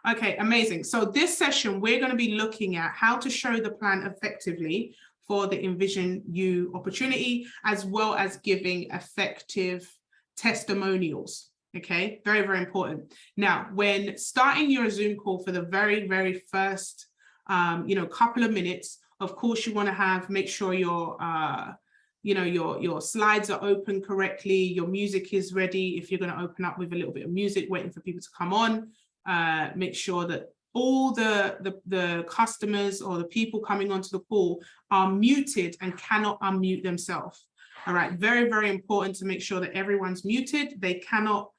Okay, amazing. So this session, we're going to be looking at how to show the plan effectively for the Envision You opportunity, as well as giving effective testimonials. Okay, very, very important. Now, when starting your Zoom call for the very, very first, couple of minutes, of course, you want to make sure your slides are open correctly, your music is ready. If you're going to open up with a little bit of music, waiting for people to come on, make sure that all the customers or the people coming onto the call are muted and cannot unmute themselves. All right, very, very important to make sure that everyone's muted. They cannot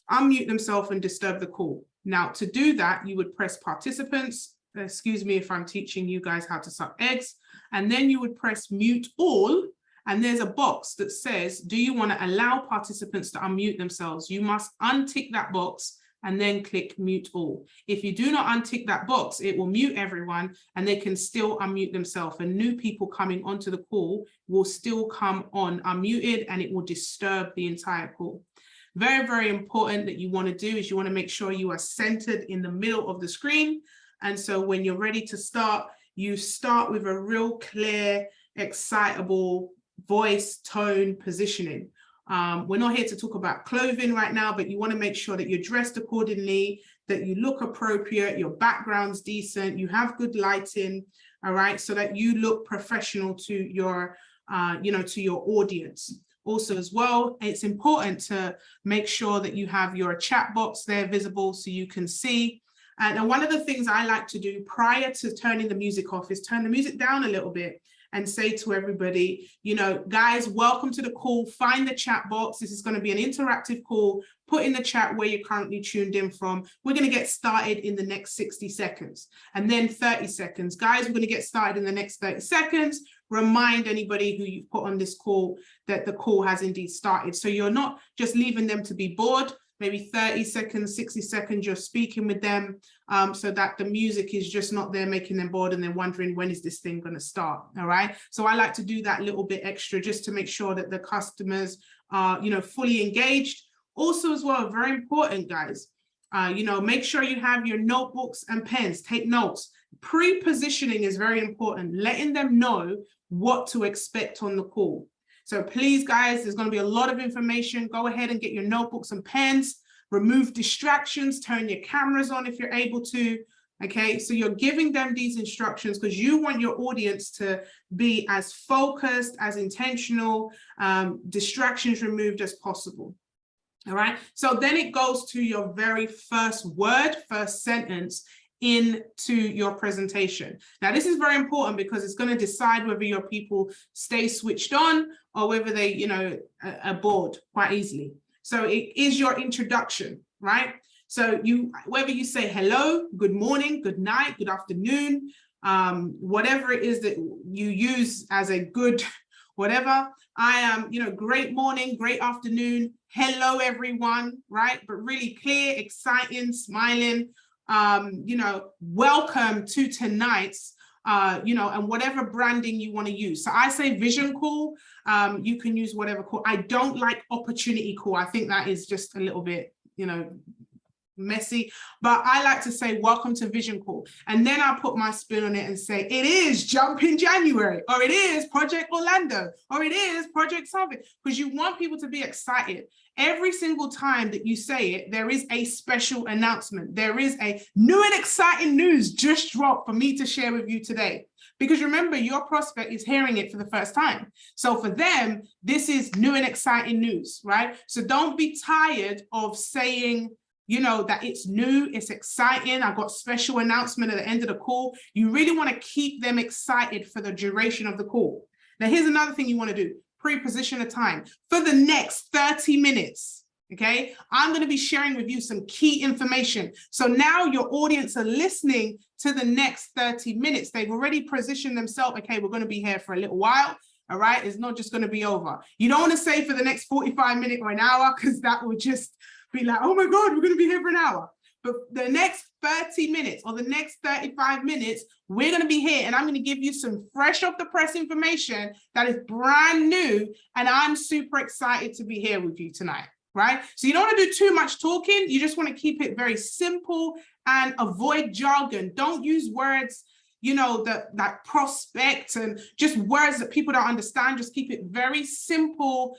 unmute themselves and disturb the call. Now, to do that, you would press participants. Excuse me if I'm teaching you guys how to suck eggs. And then you would press mute all. And there's a box that says, do you want to allow participants to unmute themselves? You must untick that box and then click mute all. If you do not untick that box, it will mute everyone and they can still unmute themselves. And new people coming onto the call will still come on unmuted and it will disturb the entire call. Very, very important that you want to do is you want to make sure you are centered in the middle of the screen. And so when you're ready to start, you start with a real clear, excitable voice, tone, positioning. We're not here to talk about clothing right now, but you want to make sure that you're dressed accordingly, that you look appropriate, your background's decent, you have good lighting, all right, so that you look professional to your, to your audience. Also as well, it's important to make sure that you have your chat box there visible so you can see. And one of the things I like to do prior to turning the music off is turn the music down a little bit and say to everybody, guys, welcome to the call. Find the chat box. This is going to be an interactive call. Put in the chat where you're currently tuned in from. We're going to get started in the next 60 seconds and then 30 seconds. Guys, we're going to get started in the next 30 seconds. Remind anybody who you've put on this call that the call has indeed started. So you're not just leaving them to be bored. Maybe 30 seconds, 60 seconds, you're speaking with them so that the music is just not there making them bored and they're wondering, when is this thing going to start? All right. So I like to do that little bit extra just to make sure that the customers are, fully engaged. Also as well, very important, guys, make sure you have your notebooks and pens, take notes. Pre-positioning is very important, letting them know what to expect on the call. So please, guys, there's going to be a lot of information. Go ahead and get your notebooks and pens, remove distractions, turn your cameras on if you're able to. Okay, so you're giving them these instructions because you want your audience to be as focused, as intentional, distractions removed as possible. All right, so then it goes to your very first word, first sentence into your presentation. Now, this is very important because it's going to decide whether your people stay switched on or whether they, are bored quite easily. So it is your introduction, right? So whether you say hello, good morning, good night, good afternoon, whatever it is that you use as a good whatever. I am, great morning, great afternoon, hello everyone, right? But really clear, exciting, smiling. Welcome to tonight's, and whatever branding you want to use. So I say vision call, you can use whatever call. I don't like opportunity call. I think that is just a little bit, messy, but I like to say welcome to vision call. And then I put my spin on it and say, it is Jump in January, or it is Project Orlando, or it is Project something, because you want people to be excited. Every single time that you say it, there is a special announcement. There is a new and exciting news just dropped for me to share with you today. Because remember, your prospect is hearing it for the first time. So for them, this is new and exciting news, right? So don't be tired of saying, that it's new, it's exciting. I've got special announcement at the end of the call. You really want to keep them excited for the duration of the call. Now, here's another thing you want to do. Pre-position a time for the next 30 minutes. Okay, I'm going to be sharing with you some key information. So now your audience are listening to the next 30 minutes. They've already positioned themselves. Okay, we're going to be here for a little while. All right, it's not just going to be over. You don't want to say for the next 45 minutes or an hour, because that would just be like, oh my God, we're going to be here for an hour. But the next 30 minutes or the next 35 minutes, we're going to be here and I'm going to give you some fresh off the press information that is brand new. And I'm super excited to be here with you tonight. right? So you don't want to do too much talking. You just want to keep it very simple and avoid jargon. Don't use words, you know, that prospect and just words that people don't understand. Just keep it very simple,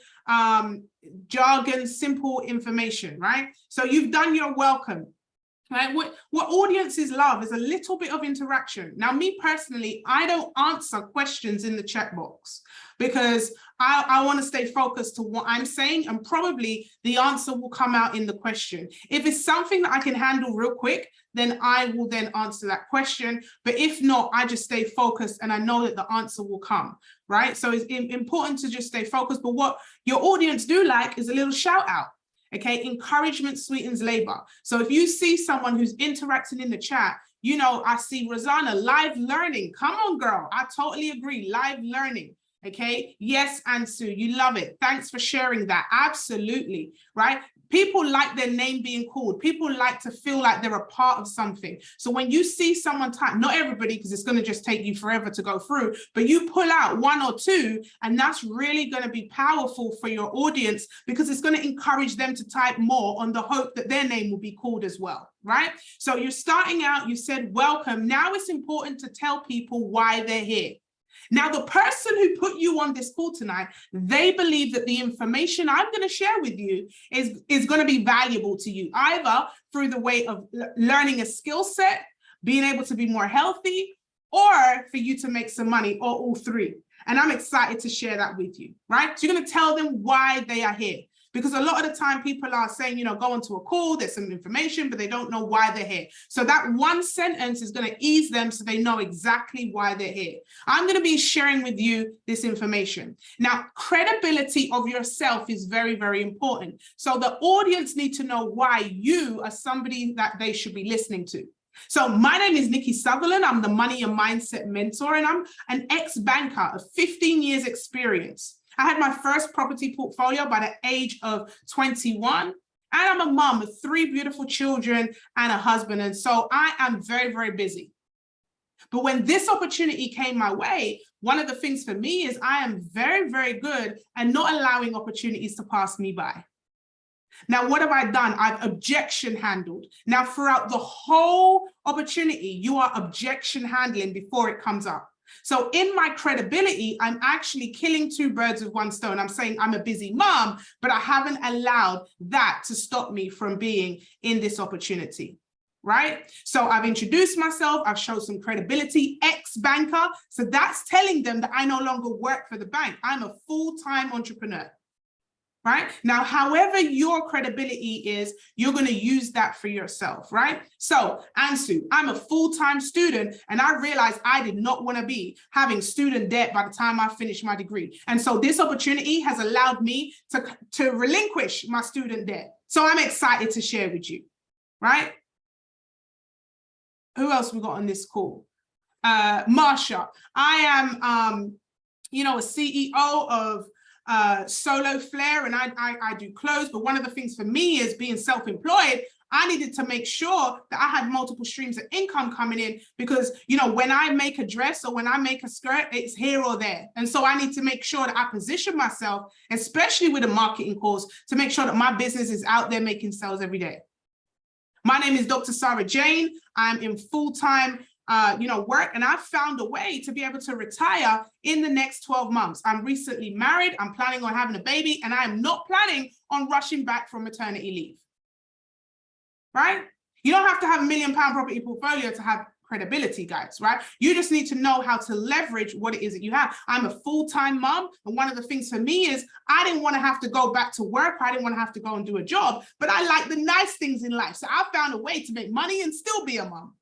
jargon, simple information, right? So you've done your welcome. Right? What audiences love is a little bit of interaction. Now, me personally, I don't answer questions in the chat box because I want to stay focused to what I'm saying, and probably the answer will come out in the question. If it's something that I can handle real quick, then I will then answer that question. But if not, I just stay focused and I know that the answer will come, right? So it's important to just stay focused. But what your audience do like is a little shout out. Okay, encouragement sweetens labor. So if you see someone who's interacting in the chat, you know, I see Rosanna, live learning. Come on, girl. I totally agree. Live learning. Okay. Yes, Ansu, you love it. Thanks for sharing that. Absolutely. Right. People like their name being called. People like to feel like they're a part of something. So when you see someone type, not everybody, because it's going to just take you forever to go through, but you pull out one or two, and that's really going to be powerful for your audience because it's going to encourage them to type more on the hope that their name will be called as well, right? So you're starting out, you said welcome. Now it's important to tell people why they're here. Now, the person who put you on this call tonight, they believe that the information I'm going to share with you is going to be valuable to you, either through the way of learning a skill set, being able to be more healthy, or for you to make some money, or all three. And I'm excited to share that with you, right? So you're going to tell them why they are here. Because a lot of the time people are saying, you know, go onto a call, there's some information, but they don't know why they're here. So that one sentence is going to ease them so they know exactly why they're here. I'm going to be sharing with you this information. Now, credibility of yourself is very, very important. So the audience need to know why you are somebody that they should be listening to. So my name is Nikki Sutherland. I'm the Money and Mindset Mentor, and I'm an ex-banker of 15 years experience. I had my first property portfolio by the age of 21, and I'm a mom of 3 beautiful children and a husband. And so I am very, very busy. But when this opportunity came my way, one of the things for me is I am very, very good at not allowing opportunities to pass me by. Now, what have I done? I've objection handled. Now, throughout the whole opportunity, you are objection handling before it comes up. So in my credibility, I'm actually killing 2 birds with 1 stone. I'm saying I'm a busy mom, but I haven't allowed that to stop me from being in this opportunity, right? So I've introduced myself. I've showed some credibility, ex-banker. So that's telling them that I no longer work for the bank. I'm a full-time entrepreneur. Right? Now, however your credibility is, you're going to use that for yourself, right? So, Ansu, I'm a full-time student, and I realized I did not want to be having student debt by the time I finished my degree. And so this opportunity has allowed me to relinquish my student debt. So I'm excited to share with you, right? Who else we got on this call? Marsha. I am, you know, a CEO of Solo Flair, and I do clothes, but one of the things for me is being self-employed. I needed to make sure that I had multiple streams of income coming in because, you know, when I make a dress or when I make a skirt, it's here or there. And so I need to make sure that I position myself, especially with a marketing course, to make sure that my business is out there making sales every day. My name is Dr. Sarah Jane. I'm in full-time work, and I've found a way to be able to retire in the next 12 months. I'm recently married. I'm planning on having a baby, and I am not planning on rushing back from maternity leave. Right? You don't have to have £1 million property portfolio to have credibility, guys, right? You just need to know how to leverage what it is that you have. I'm a full-time mom, and one of the things for me is I didn't want to have to go back to work. I didn't want to have to go and do a job, but I like the nice things in life. So I found a way to make money and still be a mom.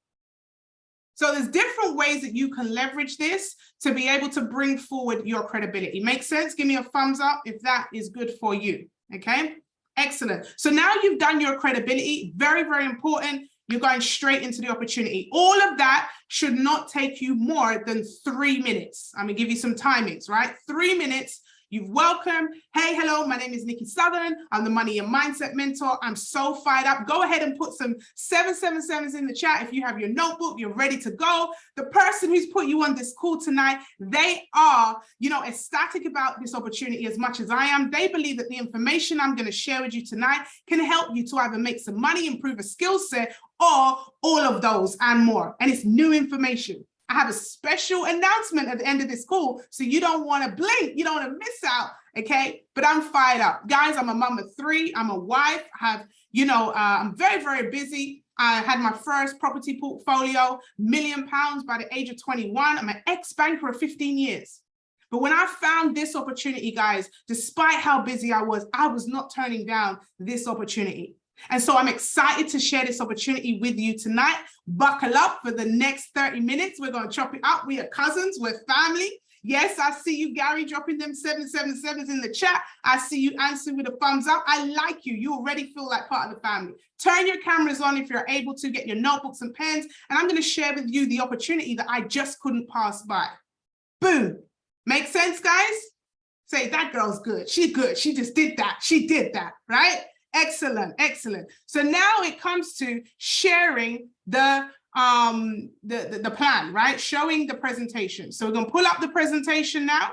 So there's different ways that you can leverage this to be able to bring forward your credibility. Make sense? Give me a thumbs up if that is good for you. Okay, excellent. So now you've done your credibility, very, very important. You're going straight into the opportunity. All of that should not take you more than 3 minutes. I'm gonna give you some timings, right? 3 minutes. You've welcome. Hey, hello, my name is Nikki Southern. I'm the Money and Mindset Mentor. I'm so fired up. Go ahead and put some 777s in the chat. If you have your notebook, you're ready to go. The person who's put you on this call tonight, they are, ecstatic about this opportunity as much as I am. They believe that the information I'm going to share with you tonight can help you to either make some money, improve a skill set, or all of those and more. And it's new information. I have a special announcement at the end of this call, so you don't want to blink, you don't want to miss out, okay? But I'm fired up. Guys, I'm a mom of 3, I'm a wife, I have, I'm very, very busy. I had my first property portfolio, £1 million by the age of 21. I'm an ex-banker of 15 years. But when I found this opportunity, guys, despite how busy I was not turning down this opportunity. And so I'm excited to share this opportunity with you tonight. Buckle up for the next 30 minutes. We're going to chop it up. We are cousins. We're family. Yes, I see you, Gary, dropping them 777s in the chat. I see you answering with a thumbs up. I like you. You already feel like part of the family. Turn your cameras on if you're able to. Get your notebooks and pens. And I'm going to share with you the opportunity that I just couldn't pass by. Boom. Make sense, guys? Say, that girl's good. She's good. She just did that. She did that, right? Excellent, excellent. So now it comes to sharing the plan, right? Showing the presentation. So we're going to pull up the presentation now,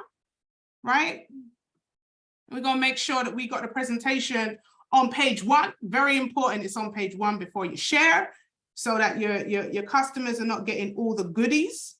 right? We're going to make sure that we got the presentation on page 1. Very important. It's on page 1 before you share, so that your customers are not getting all the goodies.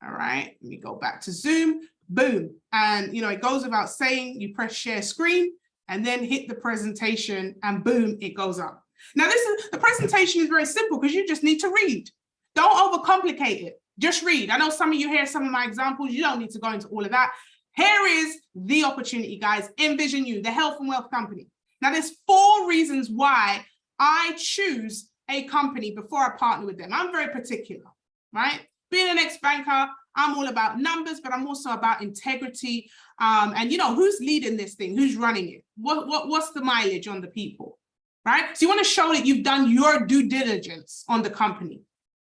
All right. Let me go back to Zoom. Boom. And it goes without saying, you press share screen and then hit the presentation, and boom, it goes up. Now, the presentation is very simple because you just need to read. Don't overcomplicate it. Just read. I know some of you hear some of my examples. You don't need to go into all of that. Here is the opportunity, guys. Envision You, the health and wealth company. Now, there's 4 reasons why I choose a company before I partner with them. I'm very particular, right? Being an ex-banker, I'm all about numbers, but I'm also about integrity. And who's leading this thing? Who's running it? What's the mileage on the people, right? So you want to show that you've done your due diligence on the company,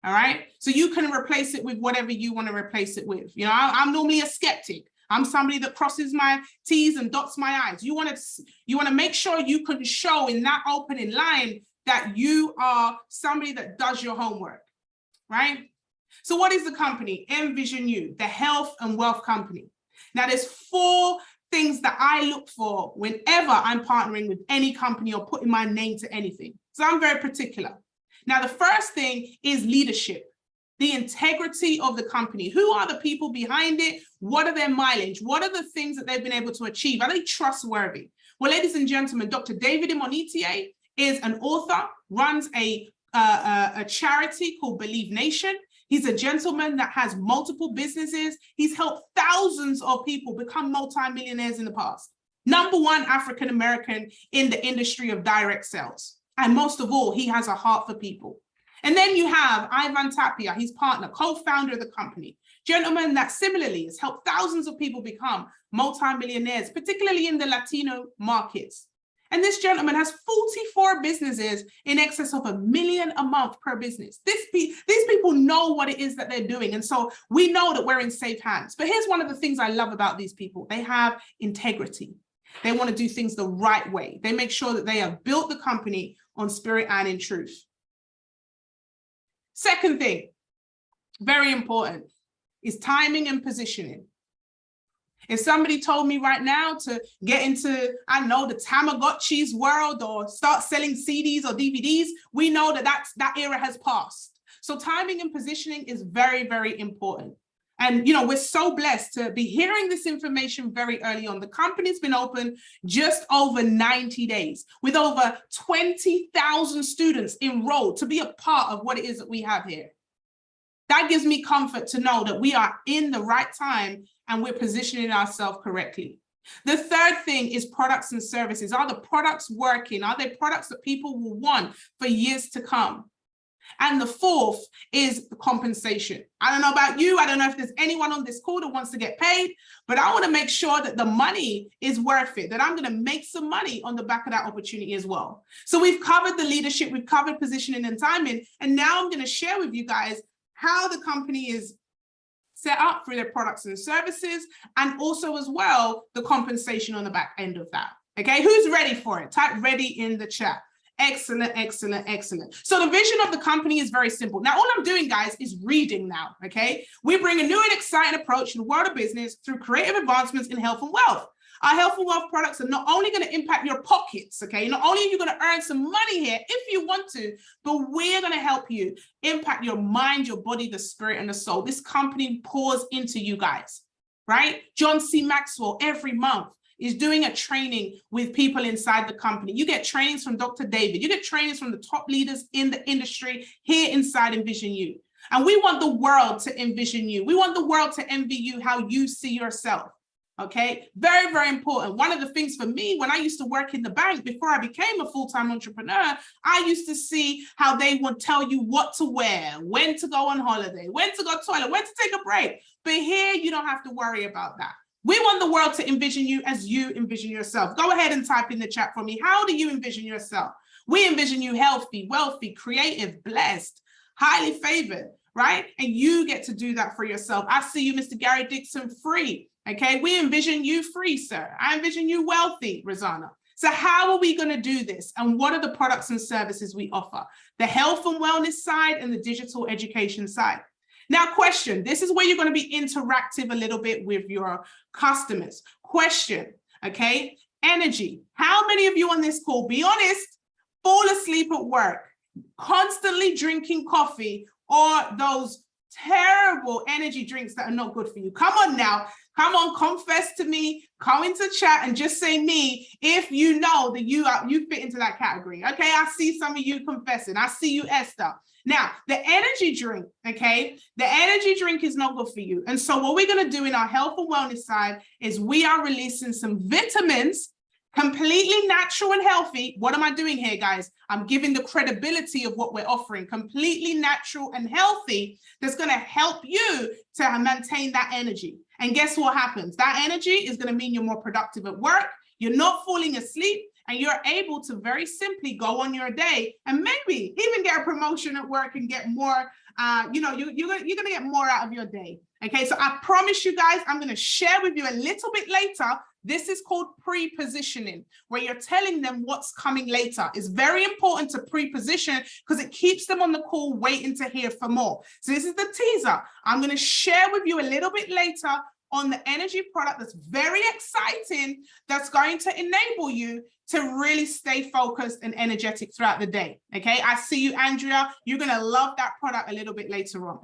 all right? So you can replace it with whatever you want to replace it with. I'm normally a skeptic. I'm somebody that crosses my T's and dots my I's. You want to make sure you can show in that opening line that you are somebody that does your homework, right? So what is the company? Envision You, the health and wealth company. Now, there's 4 things that I look for whenever I'm partnering with any company or putting my name to anything. So I'm very particular. Now, the first thing is leadership, the integrity of the company. Who are the people behind it? What are their mileage? What are the things that they've been able to achieve? Are they trustworthy? Well, ladies and gentlemen, Dr. David Imonitie is an author, runs a charity called Believe Nation. He's a gentleman that has multiple businesses. He's helped thousands of people become multimillionaires in the past. #1 African-American in the industry of direct sales. And most of all, he has a heart for people. And then you have Ivan Tapia, his partner, co-founder of the company. Gentleman that similarly has helped thousands of people become multimillionaires, particularly in the Latino markets. And this gentleman has 44 businesses in excess of $1 million a month per business. These people know what it is that they're doing. And so we know that we're in safe hands. But here's one of the things I love about these people. They have integrity. They want to do things the right way. They make sure that they have built the company on spirit and in truth. Second thing, very important, is timing and positioning. If somebody told me right now to get into, I know, the Tamagotchi's world or start selling CDs or DVDs, we know that that era has passed. So timing and positioning is very, very important. And, we're so blessed to be hearing this information very early on. The company's been open just over 90 days with over 20,000 students enrolled to be a part of what it is that we have here. That gives me comfort to know that we are in the right time and we're positioning ourselves correctly. The third thing is products and services. Are the products working? Are they products that people will want for years to come? And the fourth is the compensation. I don't know about you. I don't know if there's anyone on this call that wants to get paid, but I want to make sure that the money is worth it, that I'm going to make some money on the back of that opportunity as well. So we've covered the leadership, we've covered positioning and timing, and now I'm going to share with you guys how the company is set up through their products and services, and also as well, the compensation on the back end of that. Okay, who's ready for it? Type ready in the chat. Excellent, excellent, excellent. So the vision of the company is very simple. Now, all I'm doing, guys, is reading now, okay? We bring a new and exciting approach to the world of business through creative advancements in health and wealth. Our health and wealth products are not only going to impact your pockets, okay? Not only are you going to earn some money here if you want to, but we're going to help you impact your mind, your body, the spirit, and the soul. This company pours into you guys, right? John C. Maxwell every month is doing a training with people inside the company. You get trainings from Dr. David. You get trainings from the top leaders in the industry here inside Envision You. And we want the world to envision you. We want the world to envy you how you see yourself. Okay, very, very important. One of the things for me, when I used to work in the bank before I became a full-time entrepreneur, I used to see how they would tell you what to wear, when to go on holiday, when to go to the toilet, when to take a break. But here, you don't have to worry about that. We want the world to envision you as you envision yourself. Go ahead and type in the chat for me. How do you envision yourself? We envision you healthy, wealthy, creative, blessed, highly favored, right? And you get to do that for yourself. I see you, Mr. Gary Dixon, free. Okay, we envision you free, sir. I envision you wealthy, Rosanna. So how are we going to do this? And what are the products and services we offer? The health and wellness side and the digital education side. Now, question, this is where you're going to be interactive a little bit with your customers. Question, okay, energy. How many of you on this call, be honest, fall asleep at work, constantly drinking coffee or those terrible energy drinks that are not good for you? Come on now, come on, confess to me, come into chat and just say me if you know that you fit into that category. Okay, I see some of you confessing. I see you, Esther. Now, the energy drink, okay, the energy drink is not good for you. And so what we're going to do in our health and wellness side is we are releasing some vitamins, completely natural and healthy. What am I doing here, guys? I'm giving the credibility of what we're offering, completely natural and healthy, that's going to help you to maintain that energy. And guess what happens? That energy is going to mean you're more productive at work. You're not falling asleep. And you're able to very simply go on your day and maybe even get a promotion at work and get more, you're going to get more out of your day. Okay, so I promise you guys, I'm going to share with you a little bit later. This is called pre-positioning, where you're telling them what's coming later. It's very important to pre-position because it keeps them on the call waiting to hear for more. So this is the teaser. I'm going to share with you a little bit later on the energy product that's very exciting, that's going to enable you to really stay focused and energetic throughout the day. Okay, I see you, Andrea. You're going to love that product a little bit later on.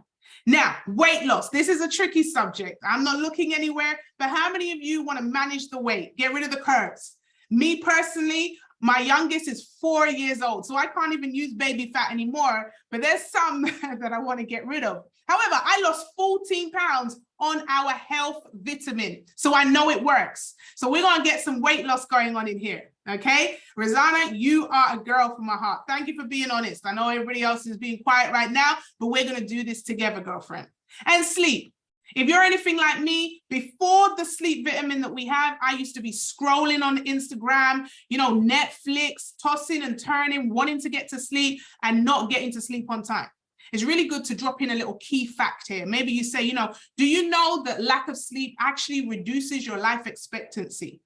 Now, weight loss. This is a tricky subject. I'm not looking anywhere, but how many of you want to manage the weight? Get rid of the curves. Me personally, my youngest is 4 years old, so I can't even use baby fat anymore, but there's some that I want to get rid of. However, I lost 14 pounds on our health vitamin, so I know it works. So we're going to get some weight loss going on in here, okay? Rosanna, you are a girl from my heart. Thank you for being honest. I know everybody else is being quiet right now, but we're going to do this together, girlfriend. And sleep. If you're anything like me, before the sleep vitamin that we have, I used to be scrolling on Instagram, Netflix, tossing and turning, wanting to get to sleep and not getting to sleep on time. It's really good to drop in a little key fact here. Maybe you say, do you know that lack of sleep actually reduces your life expectancy?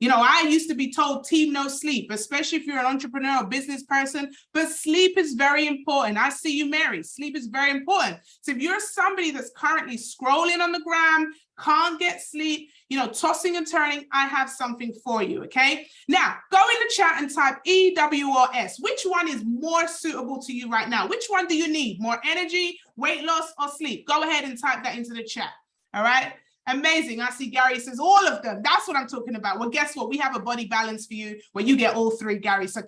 I used to be told team no sleep, especially if you're an entrepreneur or business person, but sleep is very important. I see you, Mary. Sleep is very important. So if you're somebody that's currently scrolling on the gram, can't get sleep, tossing and turning, I have something for you, okay? Now, go in the chat and type E, W, or S. Which one is more suitable to you right now? Which one do you need? More energy, weight loss, or sleep? Go ahead and type that into the chat, all right? Amazing. I see Gary says all of them. That's what I'm talking about. Well, guess what? We have a body balance for you where you get all three, Gary. So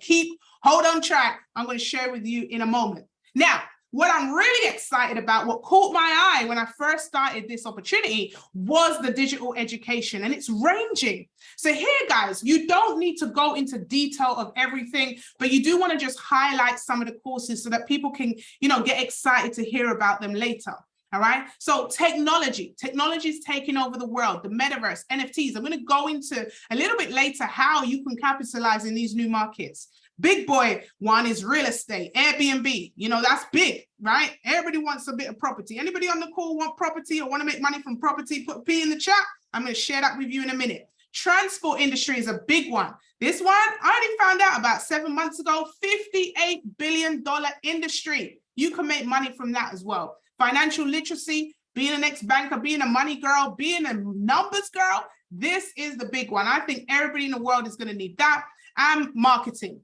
hold on track. I'm going to share with you in a moment. Now, what I'm really excited about, what caught my eye when I first started this opportunity was the digital education, and it's ranging. So here, guys, you don't need to go into detail of everything, but you do want to just highlight some of the courses so that people can, get excited to hear about them later. All right. So technology is taking over the world, the metaverse, NFTs. I'm going to go into a little bit later how you can capitalize in these new markets. Big boy one is real estate, Airbnb. You know, that's big, right? Everybody wants a bit of property. Anybody on the call want property or want to make money from property? Put a P in the chat. I'm going to share that with you in a minute. Transport industry is a big one. This one, I only found out about 7 months ago, $58 billion industry. You can make money from that as well. Financial literacy, being an ex-banker, being a money girl, being a numbers girl, this is the big one. I think everybody in the world is going to need that. And marketing.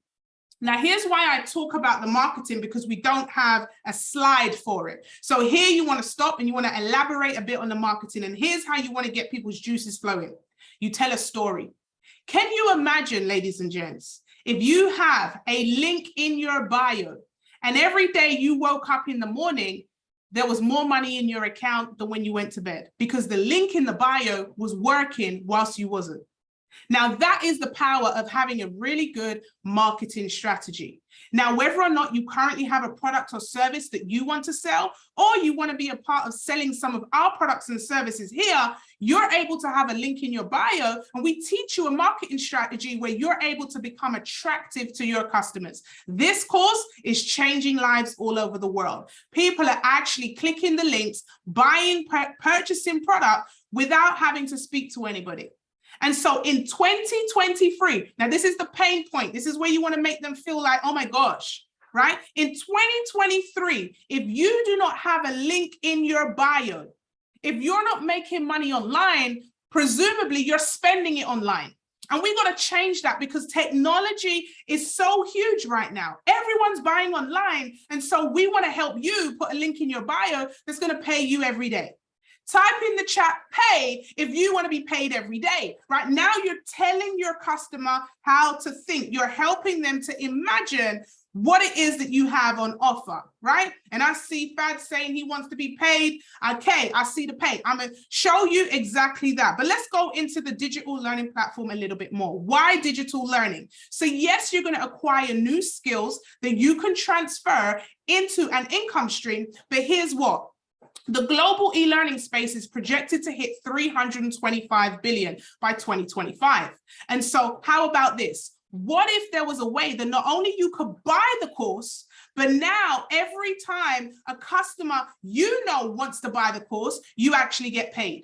Now, here's why I talk about the marketing, because we don't have a slide for it. So here you want to stop and you want to elaborate a bit on the marketing. And here's how you want to get people's juices flowing. You tell a story. Can you imagine, ladies and gents, if you have a link in your bio and every day you woke up in the morning, there was more money in your account than when you went to bed because the link in the bio was working whilst you wasn't. Now, that is the power of having a really good marketing strategy. Now, whether or not you currently have a product or service that you want to sell, or you want to be a part of selling some of our products and services here, you're able to have a link in your bio, and we teach you a marketing strategy where you're able to become attractive to your customers. This course is changing lives all over the world. People are actually clicking the links, buying, purchasing product without having to speak to anybody. And so in 2023, now this is the pain point. This is where you want to make them feel like, oh my gosh, right? In 2023, if you do not have a link in your bio, if you're not making money online, presumably you're spending it online. And we got to change that because technology is so huge right now. Everyone's buying online. And so we want to help you put a link in your bio that's going to pay you every day. Type in the chat, pay, if you want to be paid every day. Right now, you're telling your customer how to think. You're helping them to imagine what it is that you have on offer, right? And I see Fad saying he wants to be paid. Okay, I see the pay. I'm going to show you exactly that. But let's go into the digital learning platform a little bit more. Why digital learning? So yes, you're going to acquire new skills that you can transfer into an income stream. But here's what. The global e-learning space is projected to hit 325 billion by 2025. And so how about this? What if there was a way that not only you could buy the course, but now every time a customer wants to buy the course, you actually get paid,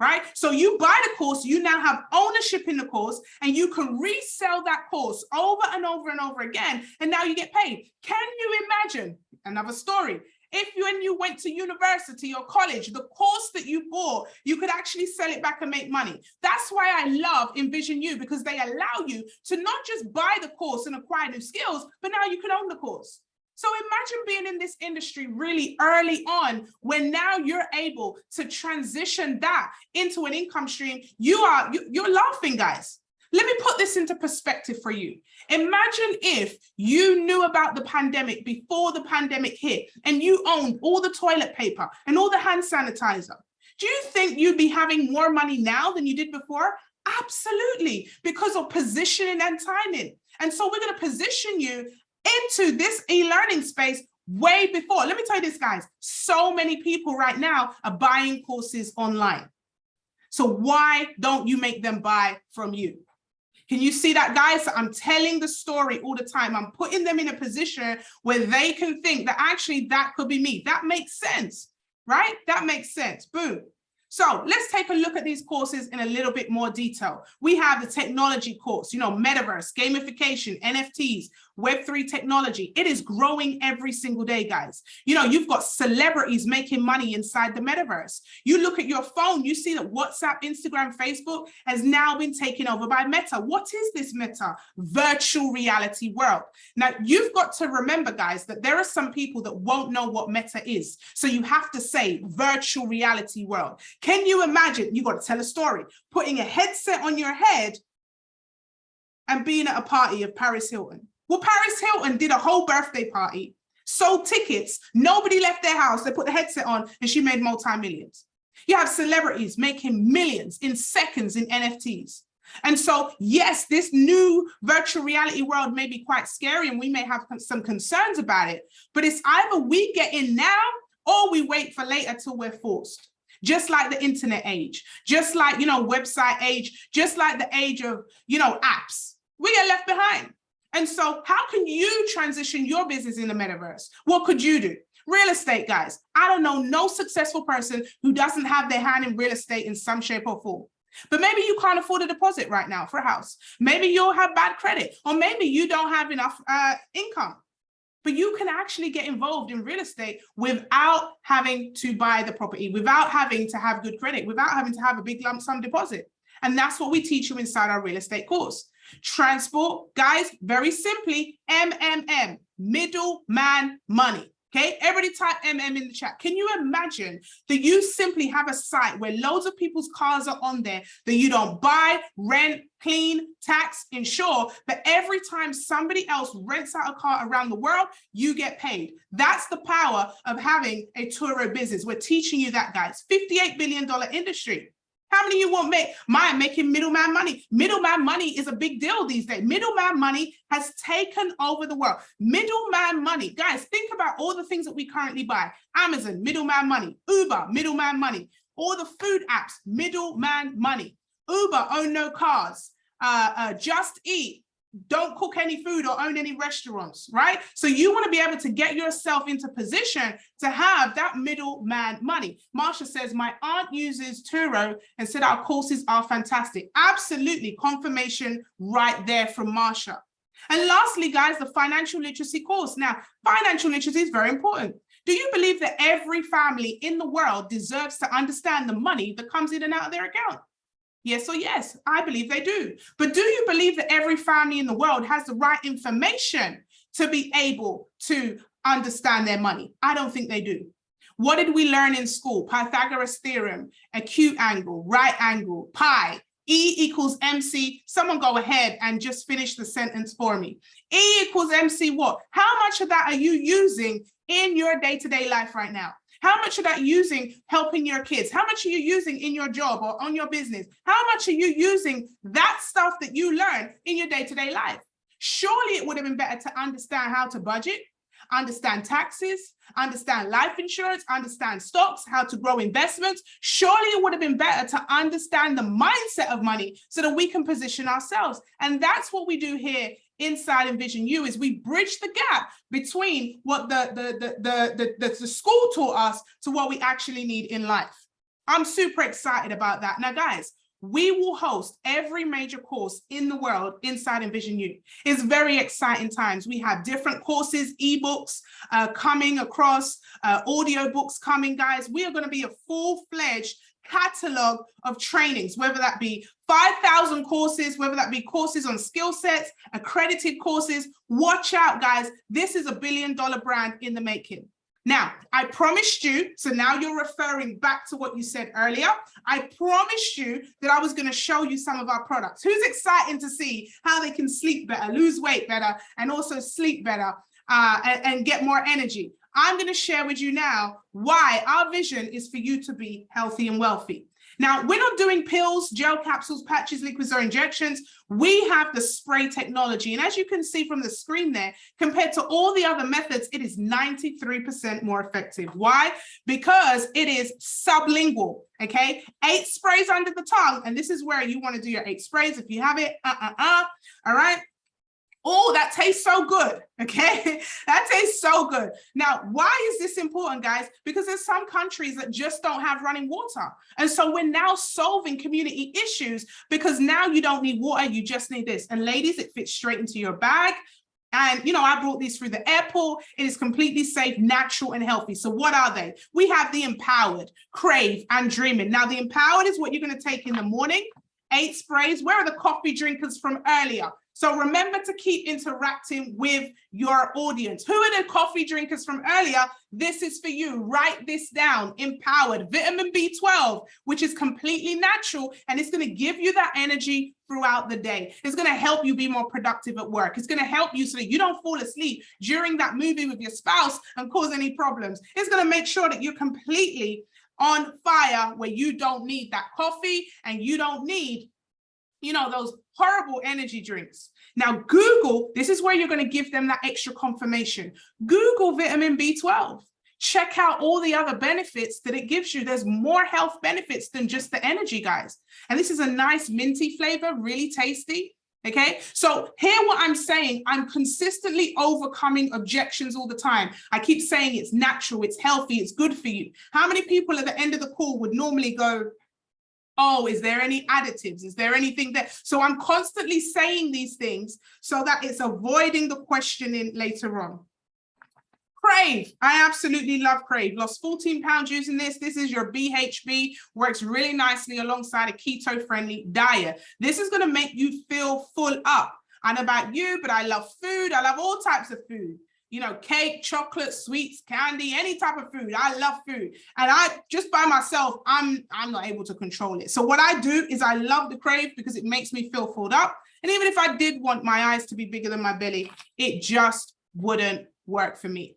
right? So you buy the course, you now have ownership in the course, and you can resell that course over and over and over again, and now you get paid. Can you imagine another story? If when you went to university or college, the course that you bought, you could actually sell it back and make money. That's why I love Envision You, because they allow you to not just buy the course and acquire new skills, but now you can own the course. So imagine being in this industry really early on, when now you're able to transition that into an income stream. You're laughing, guys. Let me put this into perspective for you. Imagine if you knew about the pandemic before the pandemic hit and you owned all the toilet paper and all the hand sanitizer. Do you think you'd be having more money now than you did before? Absolutely, because of positioning and timing. And so we're going to position you into this e-learning space way before. Let me tell you this, guys. So many people right now are buying courses online. So why don't you make them buy from you? Can you see that, guys? I'm telling the story all the time. I'm putting them in a position where they can think that actually that could be me. That makes sense, right? That makes sense. Boom. So let's take a look at these courses in a little bit more detail. We have the technology course, metaverse, gamification, NFTs, Web3 technology. It is growing every single day, guys. You've got celebrities making money inside the metaverse. You look at your phone, you see that WhatsApp, Instagram, Facebook has now been taken over by Meta. What is this Meta? Virtual reality world. Now, you've got to remember, guys, that there are some people that won't know what Meta is. So you have to say virtual reality world. Can you imagine? You got to tell a story, putting a headset on your head and being at a party of Paris Hilton. Well, Paris Hilton did a whole birthday party, sold tickets, nobody left their house, they put the headset on, and she made multi-millions. You have celebrities making millions in seconds in NFTs. And so, yes, this new virtual reality world may be quite scary and we may have some concerns about it, but it's either we get in now or we wait for later till we're forced. Just like the internet age, just like, website age, just like the age of, apps. We get left behind. And so how can you transition your business in the metaverse? What could you do? Real estate, guys. I don't know no successful person who doesn't have their hand in real estate in some shape or form. But maybe you can't afford a deposit right now for a house. Maybe you'll have bad credit, or maybe you don't have enough income. But you can actually get involved in real estate without having to buy the property, without having to have good credit, without having to have a big lump sum deposit. And that's what we teach you inside our real estate course. Transport, guys, very simply, MMM, middleman money. Okay, everybody type MM in the chat. Can you imagine that you simply have a site where loads of people's cars are on there that you don't buy, rent, clean, tax, insure, but every time somebody else rents out a car around the world, you get paid. That's the power of having a Turo business. We're teaching you that, guys. $58 billion industry. How many of you won't make mine making middleman money? Middleman money is a big deal these days. Middleman money has taken over the world. Middleman money. Guys, think about all the things that we currently buy. Amazon, middleman money. Uber, middleman money. All the food apps, middleman money. Uber, own no cars. Just Eat, don't cook any food or own any restaurants, right? So you want to be able to get yourself into position to have that middleman money. Marsha says, my aunt uses Turo and said our courses are fantastic. Absolutely, confirmation right there from Marsha. And lastly, guys, the financial literacy course. Now, financial literacy is very important. Do you believe that every family in the world deserves to understand the money that comes in and out of their account? Yes or yes, I believe they do. But do you believe that every family in the world has the right information to be able to understand their money? I don't think they do. What did we learn in school? Pythagoras theorem, acute angle, right angle, pi, E equals MC. Someone go ahead and just finish the sentence for me. E equals MC what? How much of that are you using in your day-to-day life right now? How much of that using helping your kids? How much are you using in your job or on your business? How much are you using that stuff that you learn in your day-to-day life? Surely it would have been better to understand how to budget, understand taxes, understand life insurance, understand stocks, how to grow investments. Surely it would have been better to understand the mindset of money so that we can position ourselves. And that's what we do here inside Envision You, is we bridge the gap between what the school taught us to what we actually need in life. I'm super excited about that. Now, guys, we will host every major course in the world inside Envision You. It's very exciting times. We have different courses, ebooks coming across, audiobooks coming, guys. We are going to be a full-fledged catalog of trainings, whether that be 5,000 courses, whether that be courses on skill sets, accredited courses. Watch out, guys. This is $1 billion brand in the making. Now, I promised you, so now you're referring back to what you said earlier. I promised you that I was going to show you some of our products. Who's excited to see how they can sleep better, lose weight better, and also sleep better and get more energy? I'm going to share with you now why our vision is for you to be healthy and wealthy. Now, we're not doing pills, gel capsules, patches, liquids, or injections. We have the spray technology. And as you can see from the screen there, compared to all the other methods, it is 93% more effective. Why? Because it is sublingual, okay? 8 sprays under the tongue. And this is where you want to do your 8 sprays if you have it. All right? Oh, that tastes so good, okay? That tastes so good. Now, why is this important, guys? Because there's some countries that just don't have running water. And so we're now solving community issues because now you don't need water, you just need this. And ladies, it fits straight into your bag. And, you know, I brought these through the airport. It is completely safe, natural, and healthy. So what are they? We have the Empowered, Crave, and Dreaming. Now, the Empowered is what you're going to take in the morning. 8 sprays. Where are the coffee drinkers from earlier? So remember to keep interacting with your audience. Who are the coffee drinkers from earlier? This is for you. Write this down. Empowered. Vitamin B12, which is completely natural, and it's going to give you that energy throughout the day. It's going to help you be more productive at work. It's going to help you so that you don't fall asleep during that movie with your spouse and cause any problems. It's going to make sure that you're completely on fire where you don't need that coffee and you don't need, you know, those horrible energy drinks. Now, Google, this is where you're going to give them that extra confirmation. Google vitamin B12. Check out all the other benefits that it gives you. There's more health benefits than just the energy, guys. And this is a nice minty flavor, really tasty. Okay, so hear what I'm saying. I'm consistently overcoming objections all the time. I keep saying it's natural, it's healthy, it's good for you. How many people at the end of the call would normally go, oh, is there any additives? Is there anything there? So I'm constantly saying these things so that it's avoiding the questioning later on. Crave, I absolutely love Crave. Lost 14 pounds using this. This is your BHB, works really nicely alongside a keto-friendly diet. This is going to make you feel full up. I don't know about you, but I love food. I love all types of food. You know, cake, chocolate, sweets, candy, any type of food. I love food. And I just by myself, I'm not able to control it. So what I do is I love the Crave because it makes me feel filled up. And even if I did want my eyes to be bigger than my belly, it just wouldn't work for me.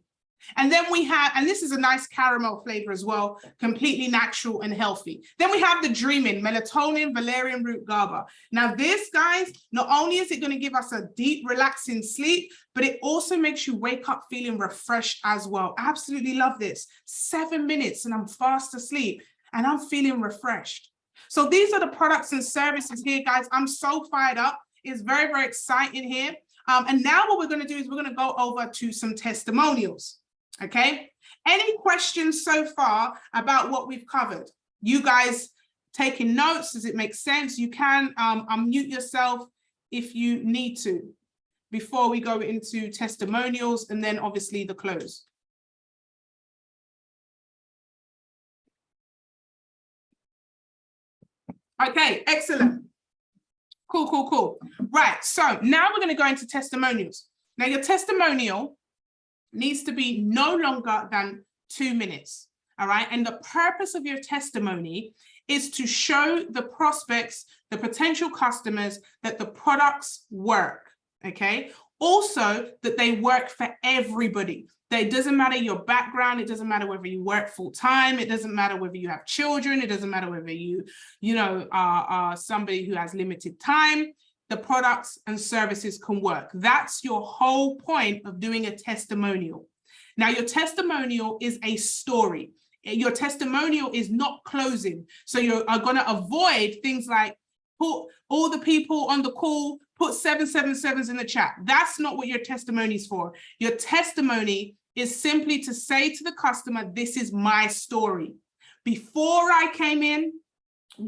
And then we have, and this is a nice caramel flavor as well, completely natural and healthy. Then we have the Dreaming, melatonin, valerian root GABA. Now this, guys, not only is it going to give us a deep, relaxing sleep, but it also makes you wake up feeling refreshed as well. Absolutely love this. 7 minutes and I'm fast asleep and I'm feeling refreshed. So these are the products and services here, guys. I'm so fired up. It's very, very exciting here. And now what we're going to do is we're going to go over to some testimonials. Okay, any questions so far about what we've covered? You guys taking notes? Does it make sense? You can unmute yourself if you need to before we go into testimonials and then obviously the close. Okay, excellent. Cool, cool, cool. Right, so now we're going to go into testimonials. Now your testimonial needs to be no longer than 2 minutes, all right? And the purpose of your testimony is to show the prospects, the potential customers, that the products work, okay? Also, that they work for everybody. It doesn't matter your background, it doesn't matter whether you work full-time, it doesn't matter whether you have children, it doesn't matter whether you are somebody who has limited time. The products and services can work. That's your whole point of doing a testimonial. Now, your testimonial is a story. Your testimonial is not closing. So you are going to avoid things like put all the people on the call, put 777s in the chat. That's not what your testimony is for. Your testimony is simply to say to the customer, this is my story. Before I came in,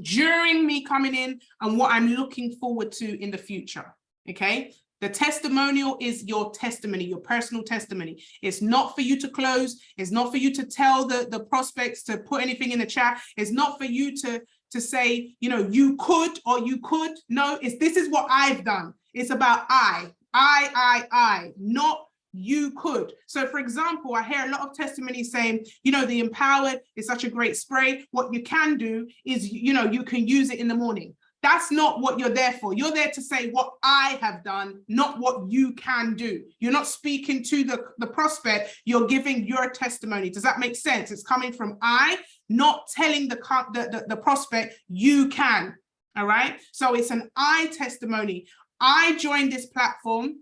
during me coming in, and what I'm looking forward to in the future, okay? The testimonial is your testimony, your personal testimony. It's not for you to close. It's not for you to tell the prospects to put anything in the chat. It's not for you to say, you know, you could or you could. No, this is what I've done. It's about I, not you could. So for example, I hear a lot of testimonies saying, you know, the Empowered is such a great spray. What you can do is, you know, you can use it in the morning. That's not what you're there for. You're there to say what I have done, not what you can do. You're not speaking to the prospect, you're giving your testimony. Does that make sense? It's coming from I, not telling the prospect you can, all right? So it's an I testimony. I joined this platform,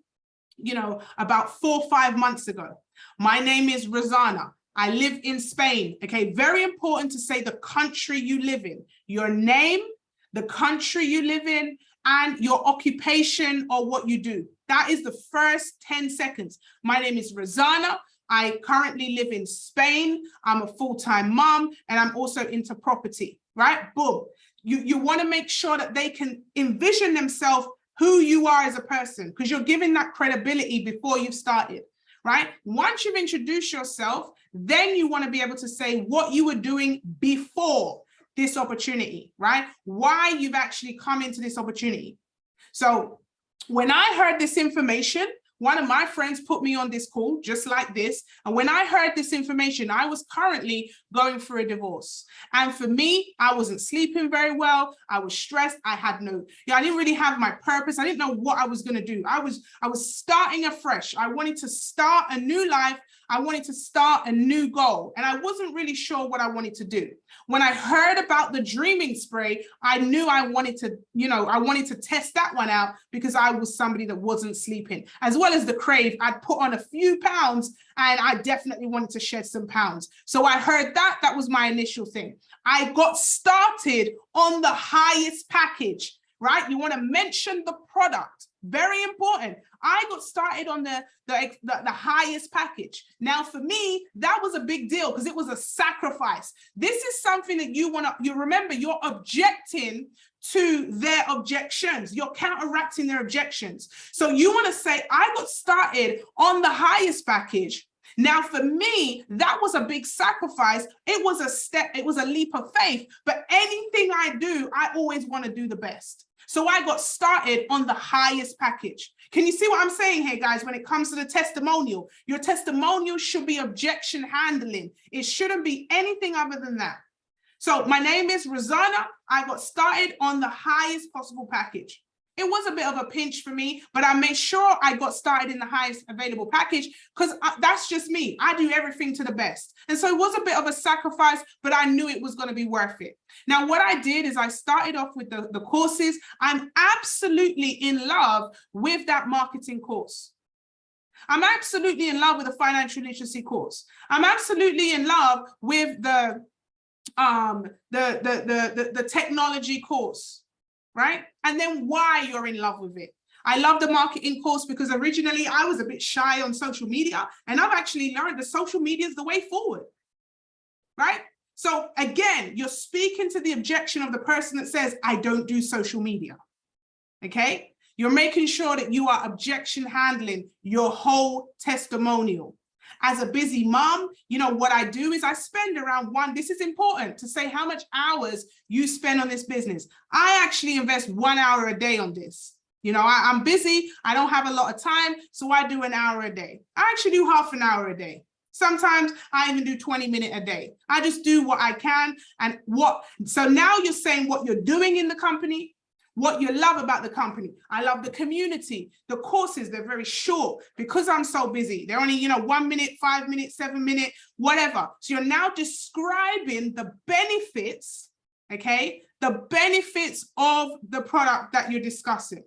you know, about 4 or 5 months ago. My name is Rosanna. I live in Spain. Okay, very important to say the country you live in, your name, the country you live in, and your occupation or what you do. That is the first 10 seconds. My name is Rosanna. I currently live in Spain. I'm a full-time mom, and I'm also into property, right? Boom. You want to make sure that they can envision themselves who you are as a person, because you're giving that credibility before you've started, right? Once you've introduced yourself, then you want to be able to say what you were doing before this opportunity, right? Why you've actually come into this opportunity. So when I heard this information, one of my friends put me on this call just like this. And when I heard this information, I was currently going through a divorce. And for me, I wasn't sleeping very well. I was stressed. I had I didn't really have my purpose. I didn't know what I was going to do. I was starting afresh. I wanted to start a new life. I wanted to start a new goal. And I wasn't really sure what I wanted to do. When I heard about the Dreaming spray, I knew I wanted to, I wanted to test that one out because I was somebody that wasn't sleeping. As well as the Crave, I'd put on a few pounds and I definitely wanted to shed some pounds. So I heard that was my initial thing. I got started on the highest package, right? You want to mention the product. Very important. I got started on the highest package. Now, for me, that was a big deal because it was a sacrifice. This is something that you remember, you're objecting to their objections. You're counteracting their objections. So you want to say, I got started on the highest package. Now, for me, that was a big sacrifice. It was a step, it was a leap of faith. But anything I do, I always want to do the best. So I got started on the highest package. Can you see what I'm saying here, guys? When it comes to the testimonial, your testimonial should be objection handling. It shouldn't be anything other than that. So my name is Rosanna. I got started on the highest possible package. It was a bit of a pinch for me, but I made sure I got started in the highest available package because that's just me. I do everything to the best. And so it was a bit of a sacrifice, but I knew it was going to be worth it. Now, what I did is I started off with the courses. I'm absolutely in love with that marketing course. I'm absolutely in love with the financial literacy course. I'm absolutely in love with the technology course. Right? And then why you're in love with it. I love the marketing course because originally I was a bit shy on social media, and I've actually learned that social media is the way forward. Right? So again, you're speaking to the objection of the person that says, I don't do social media. Okay? You're making sure that you are objection handling your whole testimonial. As a busy mom, you know, what I do is I spend around this is important to say how much hours you spend on this business. I actually invest 1 hour a day on this. You know, I'm busy. I don't have a lot of time. So I do an hour a day. I actually do half an hour a day. Sometimes I even do 20 minutes a day. I just do what I can. And so now you're saying what you're doing in the company, what you love about the company. I love the community. The courses, they're very short because I'm so busy. They're only, 1 minute, 5 minutes, 7 minutes, whatever. So you're now describing the benefits, okay? The benefits of the product that you're discussing.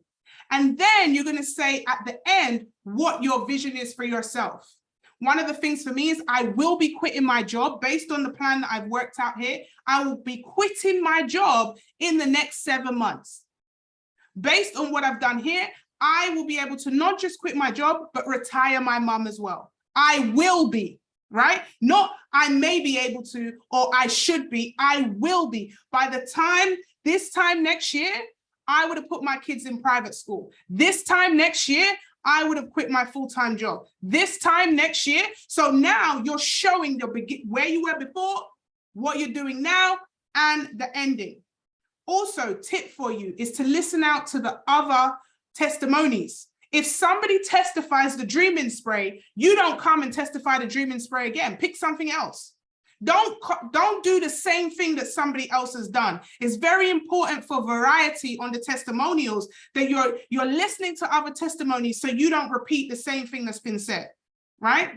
And then you're going to say at the end what your vision is for yourself. One of the things for me is I will be quitting my job based on the plan that I've worked out here. I will be quitting my job in the next 7 months. Based on what I've done here, I will be able to not just quit my job, but retire my mum as well. I will be, right? Not I may be able to, or I should be, I will be. By the time, this time next year, I would have put my kids in private school. This time next year, I would have quit my full-time job. This time next year. So now you're showing where you were before, what you're doing now, and the ending. Also, tip for you is to listen out to the other testimonies. If somebody testifies the dreaming spray, you don't come and testify the dreaming spray again. Pick something else. Don't do the same thing that somebody else has done. It's very important for variety on the testimonials that you're listening to other testimonies so you don't repeat the same thing that's been said, right?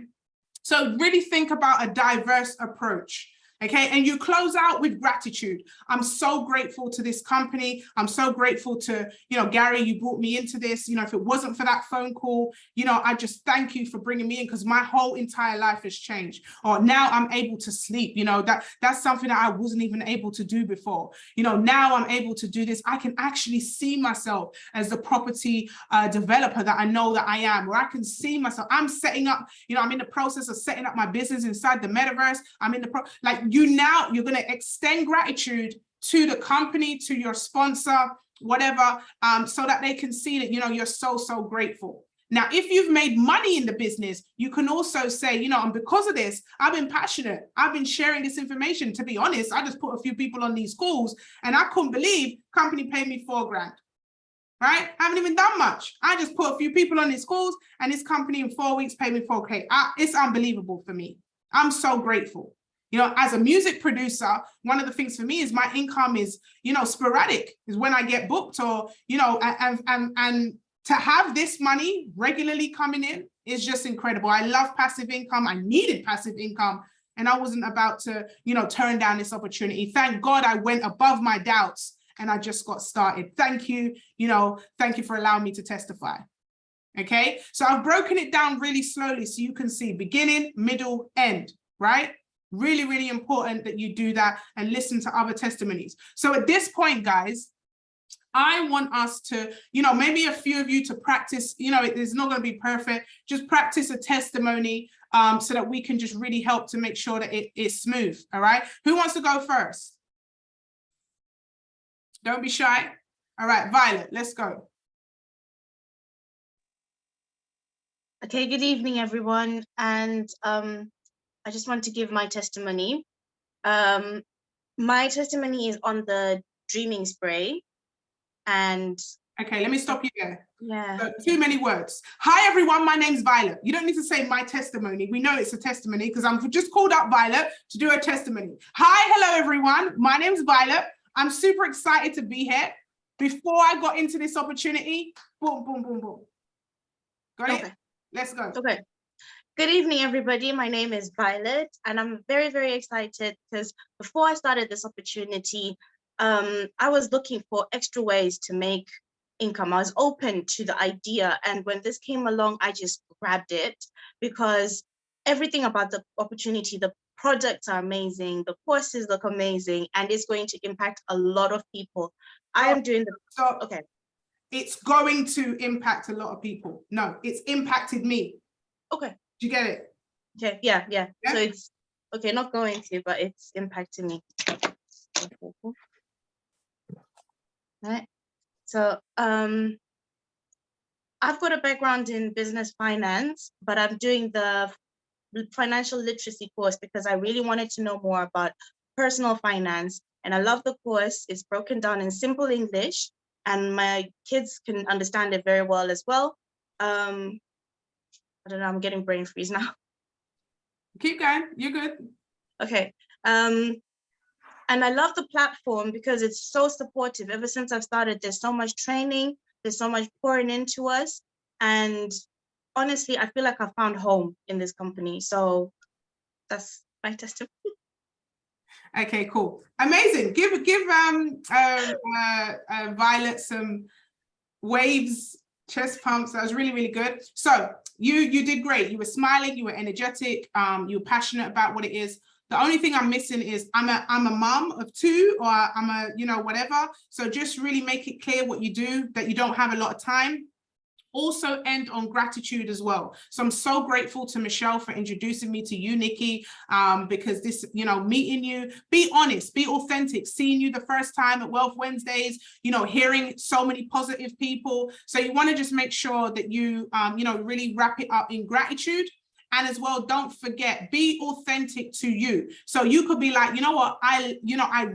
So really think about a diverse approach. Okay, and you close out with gratitude. I'm so grateful to this company. I'm so grateful to, Gary, you brought me into this. If it wasn't for that phone call, I just thank you for bringing me in because my whole entire life has changed. Or now I'm able to sleep. That's something that I wasn't even able to do before. Now I'm able to do this. I can actually see myself as the property developer that I know that I am, or I can see myself. I'm setting up, I'm in the process of setting up my business inside the metaverse. I'm in the you're going to extend gratitude to the company, to your sponsor, whatever, so that they can see that, you're so grateful. Now, if you've made money in the business, you can also say, and because of this, I've been passionate. I've been sharing this information. To be honest, I just put a few people on these calls and I couldn't believe company paid me $4 grand. Right? I haven't even done much. I just put a few people on these calls and this company in 4 weeks paid me $4K. It's unbelievable for me. I'm so grateful. As a music producer, one of the things for me is my income is, sporadic, is when I get booked or, and to have this money regularly coming in is just incredible. I love passive income. I needed passive income and I wasn't about to, turn down this opportunity. Thank God I went above my doubts and I just got started. Thank you. Thank you for allowing me to testify. Okay. So I've broken it down really slowly so you can see beginning, middle, end, right? Really, really important that you do that and listen to other testimonies. So at this point, guys, I want us to, maybe a few of you to practice, it's not going to be perfect. Just practice a testimony so that we can just really help to make sure that it's smooth. All right. Who wants to go first? Don't be shy. All right, Violet, let's go. Okay, good evening, everyone. And I just want to give my testimony. My testimony is on the dreaming spray. And okay, let me stop you there. Yeah. So, too many words. Hi, everyone. My name's Violet. You don't need to say my testimony. We know it's a testimony because I'm just called up Violet to do a testimony. Hi, hello, everyone. My name's Violet. I'm super excited to be here. Before I got into this opportunity, boom, boom, boom, boom. Got it? Let's go. Okay. Good evening, everybody. My name is Violet, and I'm very, very excited because before I started this opportunity, I was looking for extra ways to make income. I was open to the idea, and when this came along, I just grabbed it because everything about the opportunity, the products are amazing, the courses look amazing, and it's going to impact a lot of people. I am doing okay. It's going to impact a lot of people. No, it's impacted me. Okay. Do you get it? Okay, yeah. So it's okay, not going to, but it's impacting me. Right. So I've got a background in business finance, but I'm doing the financial literacy course because I really wanted to know more about personal finance. And I love the course. It's broken down in simple English, and my kids can understand it very well as well. I don't know, I'm getting brain freeze now. Keep going, you're good. Okay. And I love the platform because it's so supportive. Ever since I've started, there's so much training, there's so much pouring into us. And honestly, I feel like I found home in this company. So that's my testimony. Okay, cool. Amazing. Give Violet some waves, chest pumps. That was really, really good. So you did great. You were smiling, you were energetic, you were passionate about what it is. The only thing I'm missing is I'm a mom of two, or I'm a, whatever. So just really make it clear what you do, that you don't have a lot of time. Also end on gratitude as well. So I'm so grateful to Michelle for introducing me to you, Nikki, because this, meeting you, be honest, be authentic, seeing you the first time at Wealth Wednesdays, hearing so many positive people. So you want to just make sure that you, really wrap it up in gratitude. And as well, don't forget, be authentic to you. So you could be like, you know what, I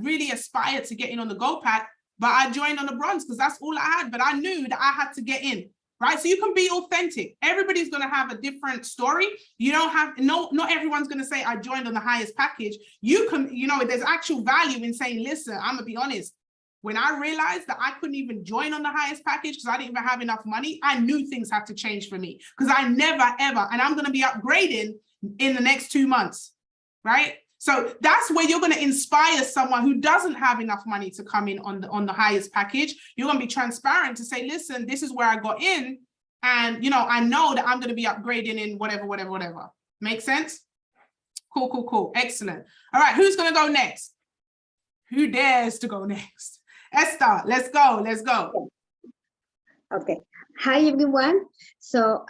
really aspired to get in on the gold pack, but I joined on the bronze because that's all I had. But I knew that I had to get in. Right? So you can be authentic. Everybody's going to have a different story. You don't have, not everyone's going to say, I joined on the highest package. You can, there's actual value in saying, listen, I'm going to be honest. When I realized that I couldn't even join on the highest package because I didn't even have enough money, I knew things had to change for me because I never, ever, and I'm going to be upgrading in the next 2 months, right? So that's where you're going to inspire someone who doesn't have enough money to come in on the highest package. You're going to be transparent to say, listen, this is where I got in. And, I know that I'm going to be upgrading in whatever. Make sense? Cool. Excellent. All right. Who's going to go next? Who dares to go next? Esther, let's go. Okay. Hi, everyone. So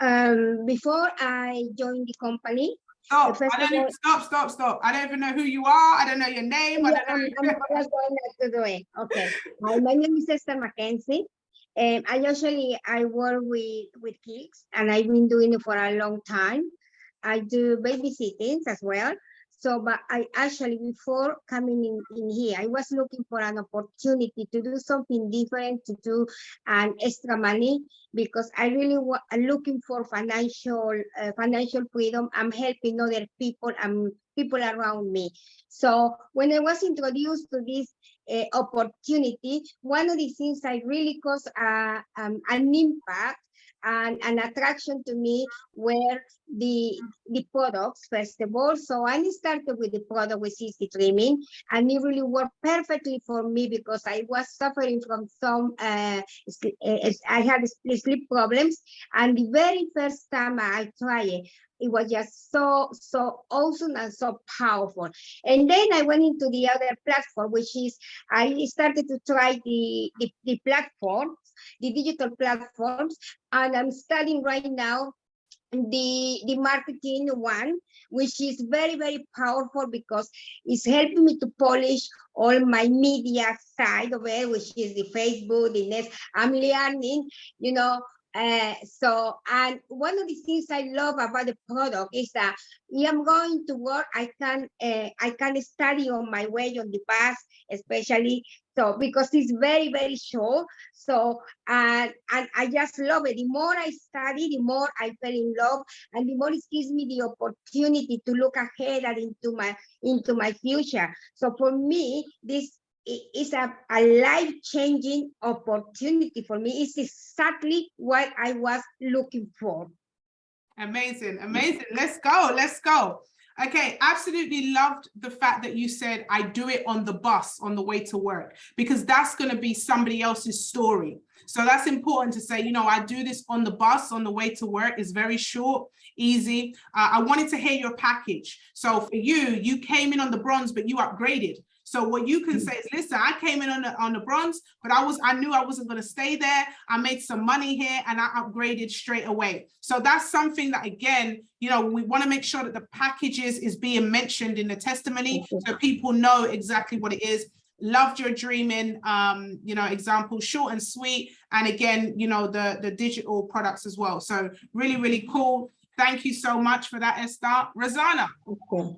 before I joined the company, Stop. I don't even know who you are. I don't know your name. Yeah, I'm going to do it. Okay. My name is Esther Mackenzie. I work with kids, and I've been doing it for a long time. I do babysitting as well. So, but I actually, before coming in here, I was looking for an opportunity to do something different, to do an extra money, because I really am looking for financial freedom. I'm helping other people and people around me. So when I was introduced to this opportunity, one of the things that really caused an impact and an attraction to me were the products first of all. So I started with the product with Easy Dreaming, and it really worked perfectly for me because I was suffering from some I had sleep problems, and the very first time I tried it, it was just so awesome and so powerful. And then I went into the other platform, which is I started to try the platforms, the digital platforms, and I'm studying right now the marketing one, which is very powerful because it's helping me to polish all my media side of it, which is the Facebook, the net. I'm learning, you know. So, and one of the things I love about the product is that if I'm going to work, I can study on my way on the bus, especially. So because it's very short. So and I just love it. The more I study, the more I fell in love, and the more it gives me the opportunity to look ahead and into my future. So for me, this is a life-changing opportunity for me. It's exactly what I was looking for. Amazing. Let's go. Okay, absolutely loved the fact that you said I do it on the bus on the way to work, because that's going to be somebody else's story. So that's important to say, you know, I do this on the bus on the way to work. Is very short, easy. I wanted to hear your package. So for you came in on the bronze, but you upgraded. So what you can say is, listen, I came in on the bronze, but I knew I wasn't going to stay there. I made some money here and I upgraded straight away. So that's something that, again, you know, we want to make sure that the packages is being mentioned in the testimony so people know exactly what it is. Loved your dreaming, you know, example, short and sweet. And again, you know, the digital products as well. So really cool. Thank you so much for that, Esther. Rosanna. Okay.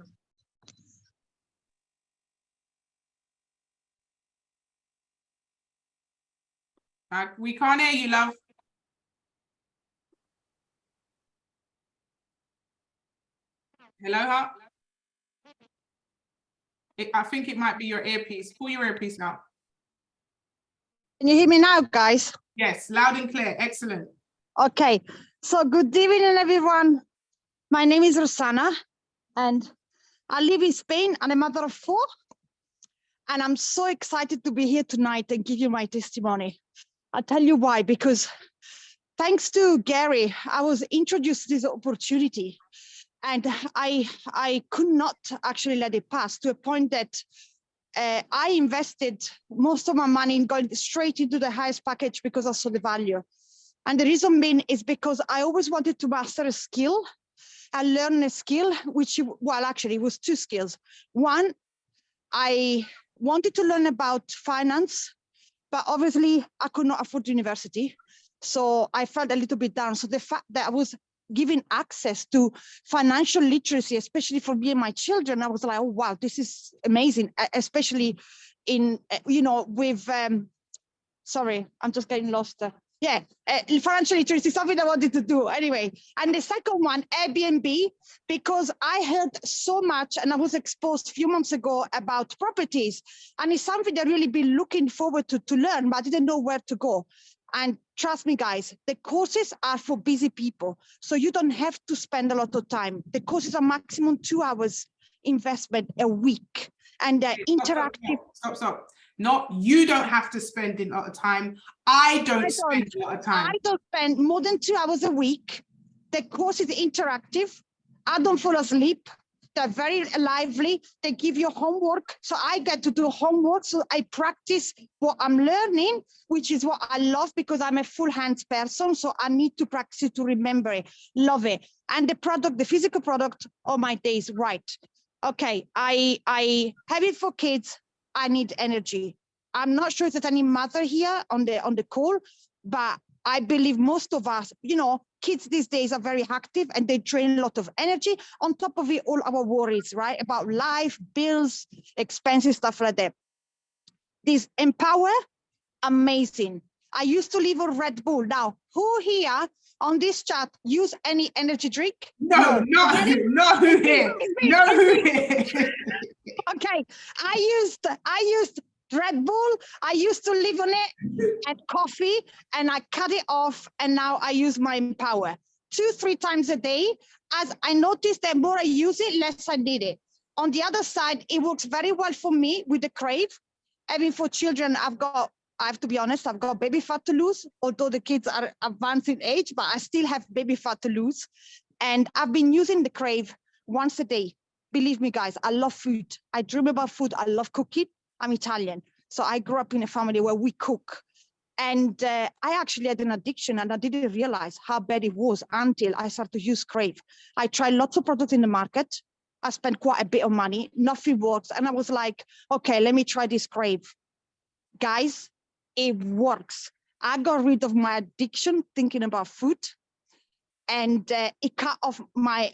We can't hear you, love. Hello, huh? I think it might be your earpiece. Pull your earpiece out. Can you hear me now, guys? Yes, loud and clear. Excellent. Okay, so good evening, everyone. My name is Rosanna, and I live in Spain. I'm a mother of 4, and I'm so excited to be here tonight and give you my testimony. I'll tell you why, because thanks to Gary, I was introduced to this opportunity, and I could not actually let it pass, to a point that I invested most of my money in going straight into the highest package because I saw the value. And the reason being is because I always wanted to master a skill and learn a skill, which, well, actually it was 2 skills. One, I wanted to learn about finance, but obviously I could not afford university. So I felt a little bit down. So the fact that I was given access to financial literacy, especially for me and my children, I was like, oh, wow, this is amazing, especially in, you know, with, sorry, I'm just getting lost. Financial literacy is something I wanted to do anyway. And the second one, Airbnb, because I heard so much and I was exposed a few months ago about properties. And it's something I've really been looking forward to learn, but I didn't know where to go. And trust me, guys, the courses are for busy people. So you don't have to spend a lot of time. The courses are maximum 2 hours investment a week. And interactive. Stop. Not you don't have to spend a lot of time. I don't spend a lot of time. I don't spend more than 2 hours a week. The course is interactive. I don't fall asleep. They're very lively. They give you homework. So I get to do homework. So I practice what I'm learning, which is what I love because I'm a full hands person. So I need to practice it to remember it. Love it. And the product, the physical product, oh my days, right. Okay, I have it for kids. I need energy. I'm not sure if there's any mother here on the call, but I believe most of us, you know, kids these days are very active and they drain a lot of energy. On top of it, all our worries, right? About life, bills, expenses, stuff like that. This Empower, amazing. I used to live on Red Bull. Now, who here on this chat use any energy drink? No. Okay, I used Red Bull. I used to live on it and coffee, and I cut it off, and now I use my Empower. 2-3 times a day. As I noticed that more I use it, less I need it. On the other side, it works very well for me with the Crave. I mean, for children, I have to be honest, I've got baby fat to lose, although the kids are advanced in age, but I still have baby fat to lose. And I've been using the Crave once a day. Believe me, guys, I love food. I dream about food. I love cooking. I'm Italian. So I grew up in a family where we cook. And I actually had an addiction and I didn't realize how bad it was until I started to use Crave. I tried lots of products in the market. I spent quite a bit of money, nothing works. And I was like, okay, let me try this Crave. Guys, it works. I got rid of my addiction thinking about food, and it cut off my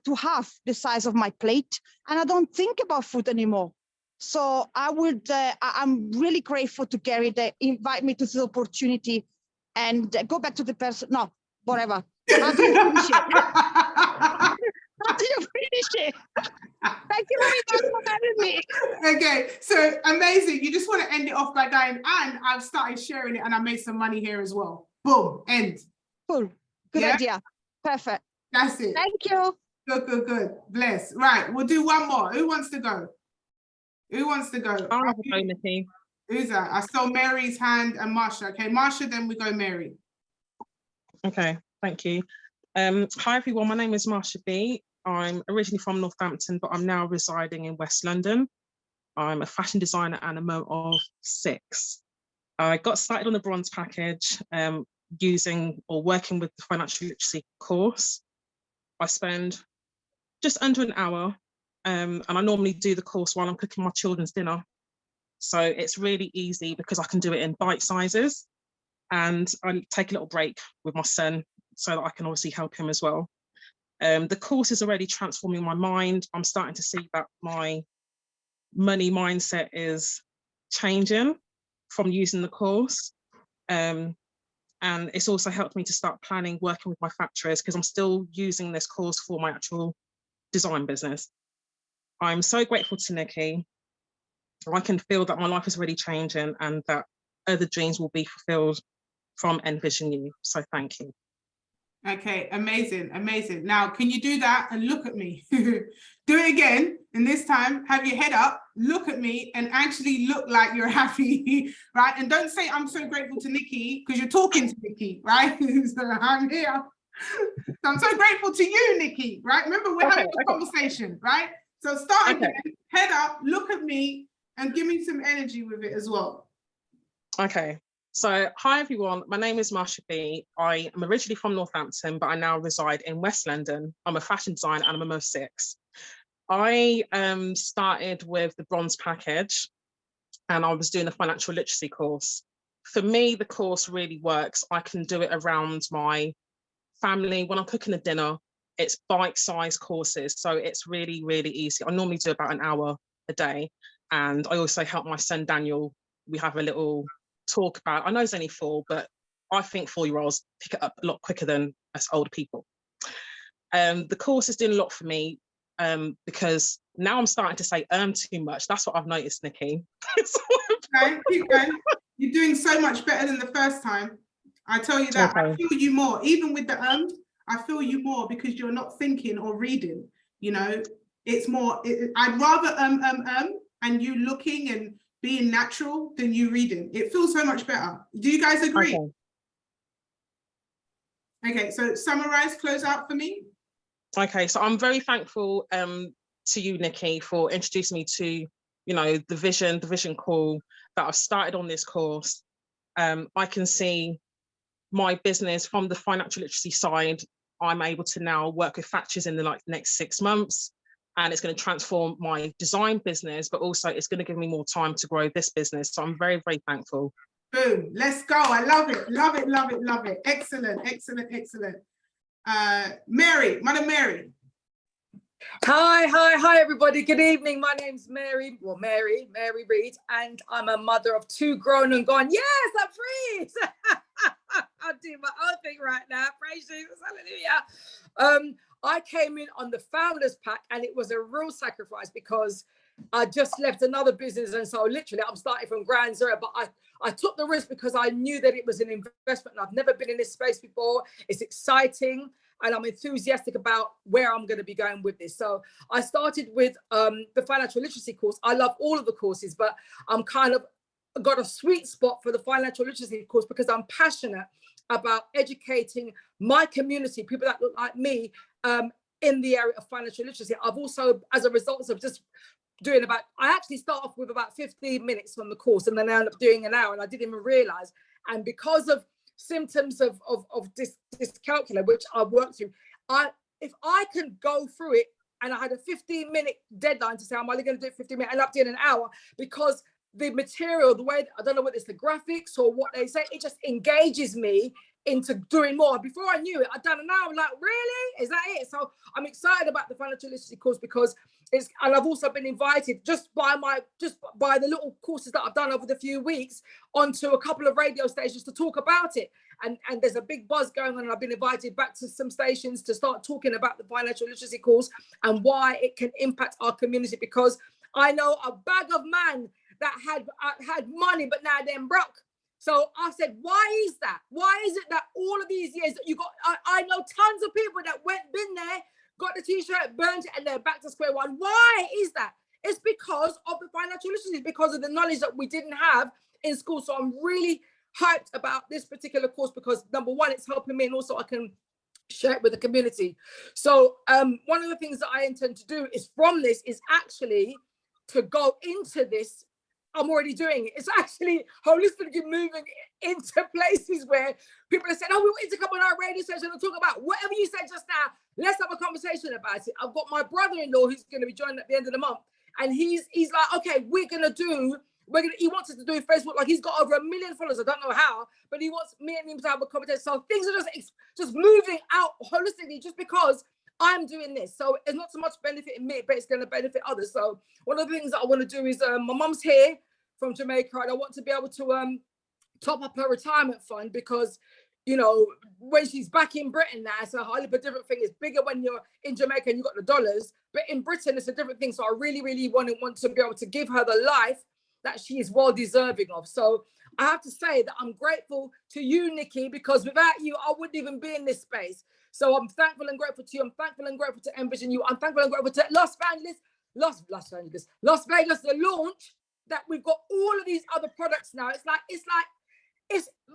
to half the size of my plate, and I don't think about food anymore. So I'm really grateful to Gary that invite me to this opportunity, and go back to the person. No, whatever. How do you finish it? How do you finish it? Thank you very much for having me. Okay, so amazing. You just want to end it off by going, and I've started sharing it and I made some money here as well. Boom, end. Cool. Good idea. Perfect. That's it. Thank you. Good, good, good. Bless. Right, we'll do one more. Who wants to go? Who wants to go? I'll have a go, Nikki. Who's that? I saw Mary's hand and Marsha. Okay, Marsha, then we go Mary. Okay, thank you. Hi everyone, my name is Marsha B. I'm originally from Northampton, but I'm now residing in West London. I'm a fashion designer and a mum of 6. I got started on the bronze package using or working with the financial literacy course. I spend just under an hour and I normally do the course while I'm cooking my children's dinner. So it's really easy because I can do it in bite sizes, and I take a little break with my son so that I can obviously help him as well. The course is already transforming my mind. I'm starting to see that my money mindset is changing from using the course. And it's also helped me to start planning, working with my factories, because I'm still using this course for my actual design business. I'm so grateful to Nikki. I can feel that my life is really changing and that other dreams will be fulfilled from Envision You. So thank you. Okay, amazing, amazing. Now, can you do that and look at me? Do it again, and this time have your head up, look at me, and actually look like you're happy, right? And don't say, I'm so grateful to Nikki, because you're talking to Nikki, right? So I'm here. So I'm so grateful to you, Nikki, right? Remember, we're having a conversation, right? So start again, head up, look at me, and give me some energy with it as well. Okay. So, hi everyone, my name is Marsha B. I am originally from Northampton, but I now reside in West London. I'm a fashion designer and I'm a mum of 6. I started with the bronze package and I was doing a financial literacy course. For me, the course really works. I can do it around my family. When I'm cooking a dinner, it's bite-sized courses. So it's really, really easy. I normally do about an hour a day. And I also help my son, Daniel. We have a little talk about, I know it's only 4, but I think 4-year-olds pick it up a lot quicker than us older people. The course is doing a lot for me because now I'm starting to say too much. That's what I've noticed, Nikki. Okay, keep going. You're doing so much better than the first time. I tell you that. Okay. I feel you more, even with the I feel you more because you're not thinking or reading, you know, it's more, I'd rather and you looking and being natural than you reading. It feels so much better. Do you guys agree? Okay, so summarize, close out for me. Okay, so I'm very thankful to you, Nikki, for introducing me to, you know, the vision call that I've started on this course. I can see my business from the financial literacy side. I'm able to now work with factories in the next 6 months. And it's going to transform my design business, but also it's going to give me more time to grow this business. So I'm very, very thankful. Boom, let's go. I love it, love it, love it, love it. Excellent, excellent, excellent. Mary, Mother Mary. Hi, everybody. Good evening. My name's Mary, Mary Reed, and I'm a mother of 2 grown and gone. Yes, I'm free. I'll do my own thing right now. Praise Jesus, hallelujah. I came in on the founders pack, and it was a real sacrifice because I just left another business. And so literally I'm starting from ground zero, but I took the risk because I knew that it was an investment. I've never been in this space before. It's exciting, and I'm enthusiastic about where I'm going to be going with this. So I started with the financial literacy course. I love all of the courses, but I'm kind of got a sweet spot for the financial literacy course because I'm passionate about educating my community, people that look like me, in the area of financial literacy. I've also, as a result of just doing I actually start off with about 15 minutes from the course, and then I end up doing an hour, and I didn't even realize. And because of symptoms of dyscalculia, which I worked through, if I can go through it, and I had a 15-minute deadline to say I'm only going to do it 15 minutes, and up to an hour, because the material, the way, I don't know whether it's the graphics or what they say, it just engages me into doing more. Before I knew it, I'd done an hour. Like, really? Is that it? So I'm excited about the financial literacy course because and I've also been invited just by the little courses that I've done over the few weeks onto a couple of radio stations to talk about it. And there's a big buzz going on, and I've been invited back to some stations to start talking about the financial literacy course and why it can impact our community, because I know a bag of man that had money, but now they're broke. So I said, why is that? Why is it that all of these years that you got, I know tons of people that been there, got the t-shirt, burnt it, and they're back to square one. Why is that? It's because of the financial literacy, because of the knowledge that we didn't have in school. So I'm really hyped about this particular course because, number one, it's helping me, and also I can share it with the community. So one of the things that I intend to do is from this is actually to go into this. I'm already doing it. It's actually holistically moving into places where people are saying, oh, we want you to come on our radio station and talk about whatever you said just now. Let's have a conversation about it. I've got my brother-in-law who's going to be joining at the end of the month. And he's like, okay, he wants us to do Facebook. Like, he's got over 1 million followers. I don't know how, but he wants me and him to have a conversation. So things are just moving out holistically just because I'm doing this. So it's not so much benefiting me, but it's going to benefit others. So one of the things that I want to do is my mum's here from Jamaica, and I want to be able to top up her retirement fund because, you know, when she's back in Britain now, it's a wholly different thing. It's bigger when you're in Jamaica and you've got the dollars, but in Britain, it's a different thing. So I really, really want to be able to give her the life that she is well deserving of. So I have to say that I'm grateful to you, Nikki, because without you, I wouldn't even be in this space. So I'm thankful and grateful to you. I'm thankful and grateful to Envision You. I'm thankful and grateful to Las Vegas, the launch, that we've got all of these other products now. It's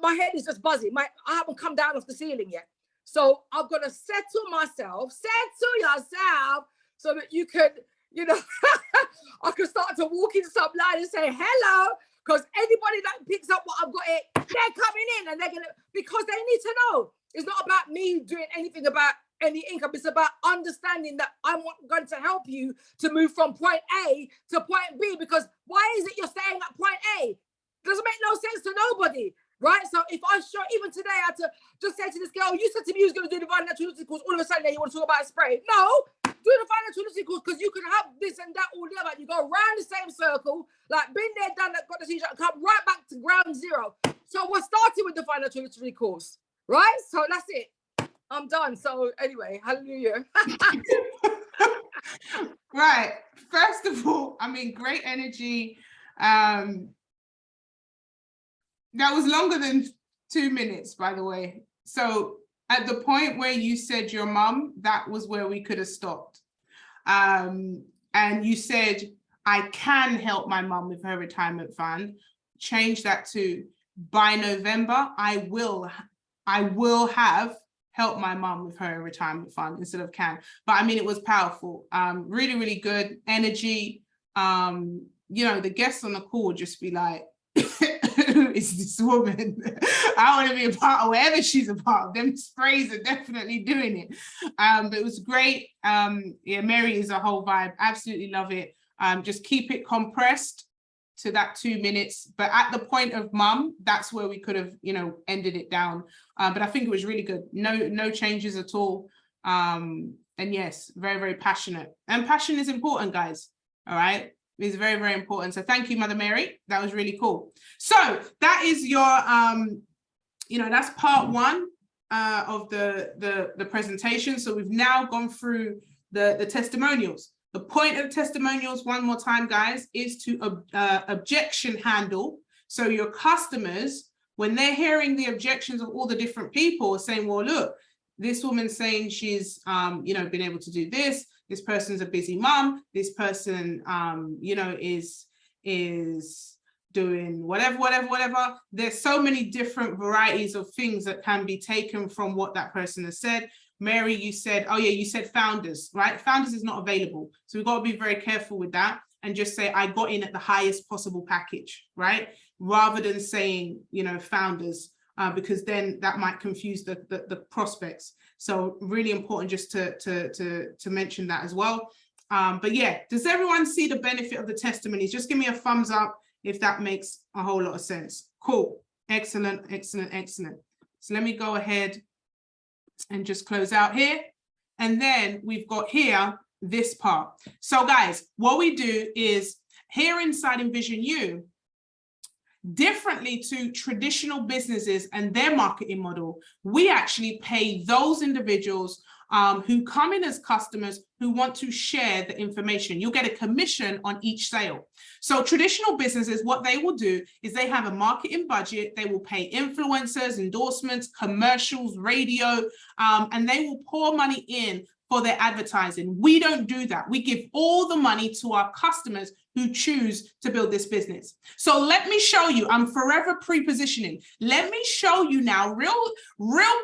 my head is just buzzing. I haven't come down off the ceiling yet. So I've got to settle yourself so that you can, you know, I can start to walk into some line and say hello, because anybody that picks up what I've got here, they're coming in and they're going to, because they need to know. It's not about me doing anything about any income. It's about understanding that I'm going to help you to move from point A to point B, because why is it you're staying at point A? Doesn't make no sense to nobody, right? So if I show, even today, I had to just say to this girl, you said to me you was going to do the financial literacy course, all of a sudden you want to talk about a spray. No, do the financial literacy course, because you can have this and that all the other. You go around the same circle, like been there, done that, got the t-shirt, come right back to ground zero. So we're starting with the financial literacy course, right? So that's it. I'm done. So anyway, hallelujah. Right. First of all, I mean, great energy. That was longer than 2 minutes, by the way. So at the point where you said your mum, that was where we could have stopped. And you said, I can help my mum with her retirement fund. Change that to, by November, I will have helped my mum with her retirement fund instead of can. But I mean, it was powerful. Really, really good energy. You know, the guests on the call would just be like, who is this woman? I want to be a part of whatever she's a part of. Them sprays are definitely doing it. But it was great. Yeah, Mary is a whole vibe. Absolutely love it. Just keep it compressed to that 2 minutes. But at the point of mum, that's where we could have, you know, ended it down. But I think it was really good. No changes at all. And yes, very, very passionate. And passion is important, guys. All right. It's very, very important. So thank you, Mother Mary. That was really cool. So that is your, you know, that's part one. of the presentation. So we've now gone through the testimonials. The point of the testimonials, one more time, guys, is to objection handle. So your customers, when they're hearing the objections of all the different people saying, well, look, this woman's saying she's, you know, been able to do this. This person's a busy mom. This person, you know, is doing whatever. There's so many different varieties of things that can be taken from what that person has said. Mary, you said, oh yeah, you said founders, right? Founders is not available. So we've got to be very careful with that and just say, I got in at the highest possible package, right? Rather than saying, you know, founders, because then that might confuse the prospects. So really important just to mention that as well. But yeah, does everyone see the benefit of the testimonies? Just give me a thumbs up if that makes a whole lot of sense. Cool, excellent. So let me go ahead and just close out here. And then we've got here this part. So guys, what we do is here inside Envision You, differently to traditional businesses and their marketing model, we actually pay those individuals who come in as customers who want to share the information. You'll get a commission on each sale. So traditional businesses, what they will do is they have a marketing budget. They will pay influencers, endorsements, commercials, radio, and they will pour money in for their advertising. We don't do that. We give all the money to our customers who choose to build this business. So let me show you, I'm forever pre-positioning. Let me show you now real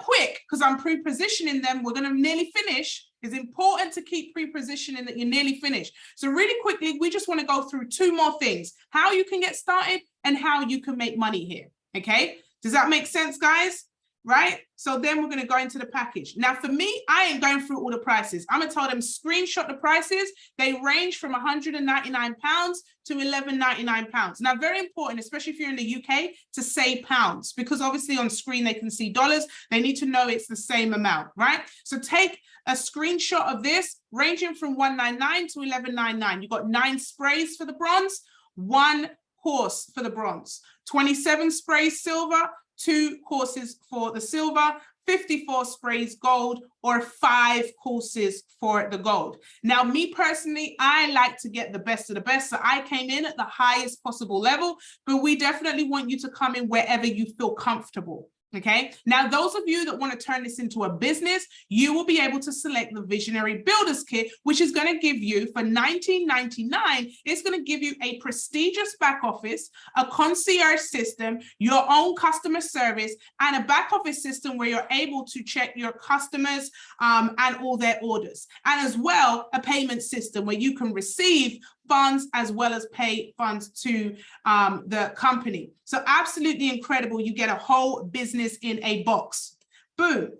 quick, because I'm pre-positioning them. We're gonna nearly finish. It's important to keep pre-positioning that you're nearly finished. So really quickly, we just wanna go through two more things, how you can get started and how you can make money here, okay? Does that make sense, guys? Right? So then we're going to go into the package. Now, for me, I ain't going through all the prices. I'm going to tell them screenshot the prices. They range from £199 to £11.99. Now, very important, especially if you're in the UK, to say pounds, because obviously on screen they can see dollars. They need to know it's the same amount, right? So take a screenshot of this, ranging from £199 to £11.99. You've got 9 sprays for the bronze, 1 course for the bronze, 27 sprays silver, 2 courses for the silver, 54 sprays gold, or 5 courses for the gold. Now, me personally, I like to get the best of the best. So I came in at the highest possible level, but we definitely want you to come in wherever you feel comfortable. Okay, now those of you that want to turn this into a business, you will be able to select the Visionary Builders Kit, which is going to give you, for $19.99, it's going to give you a prestigious back office, a concierge system, your own customer service, and a back office system where you're able to check your customers and all their orders. And as well, a payment system where you can receive funds as well as pay funds to the company. So absolutely incredible. You get a whole business in a box. Boom.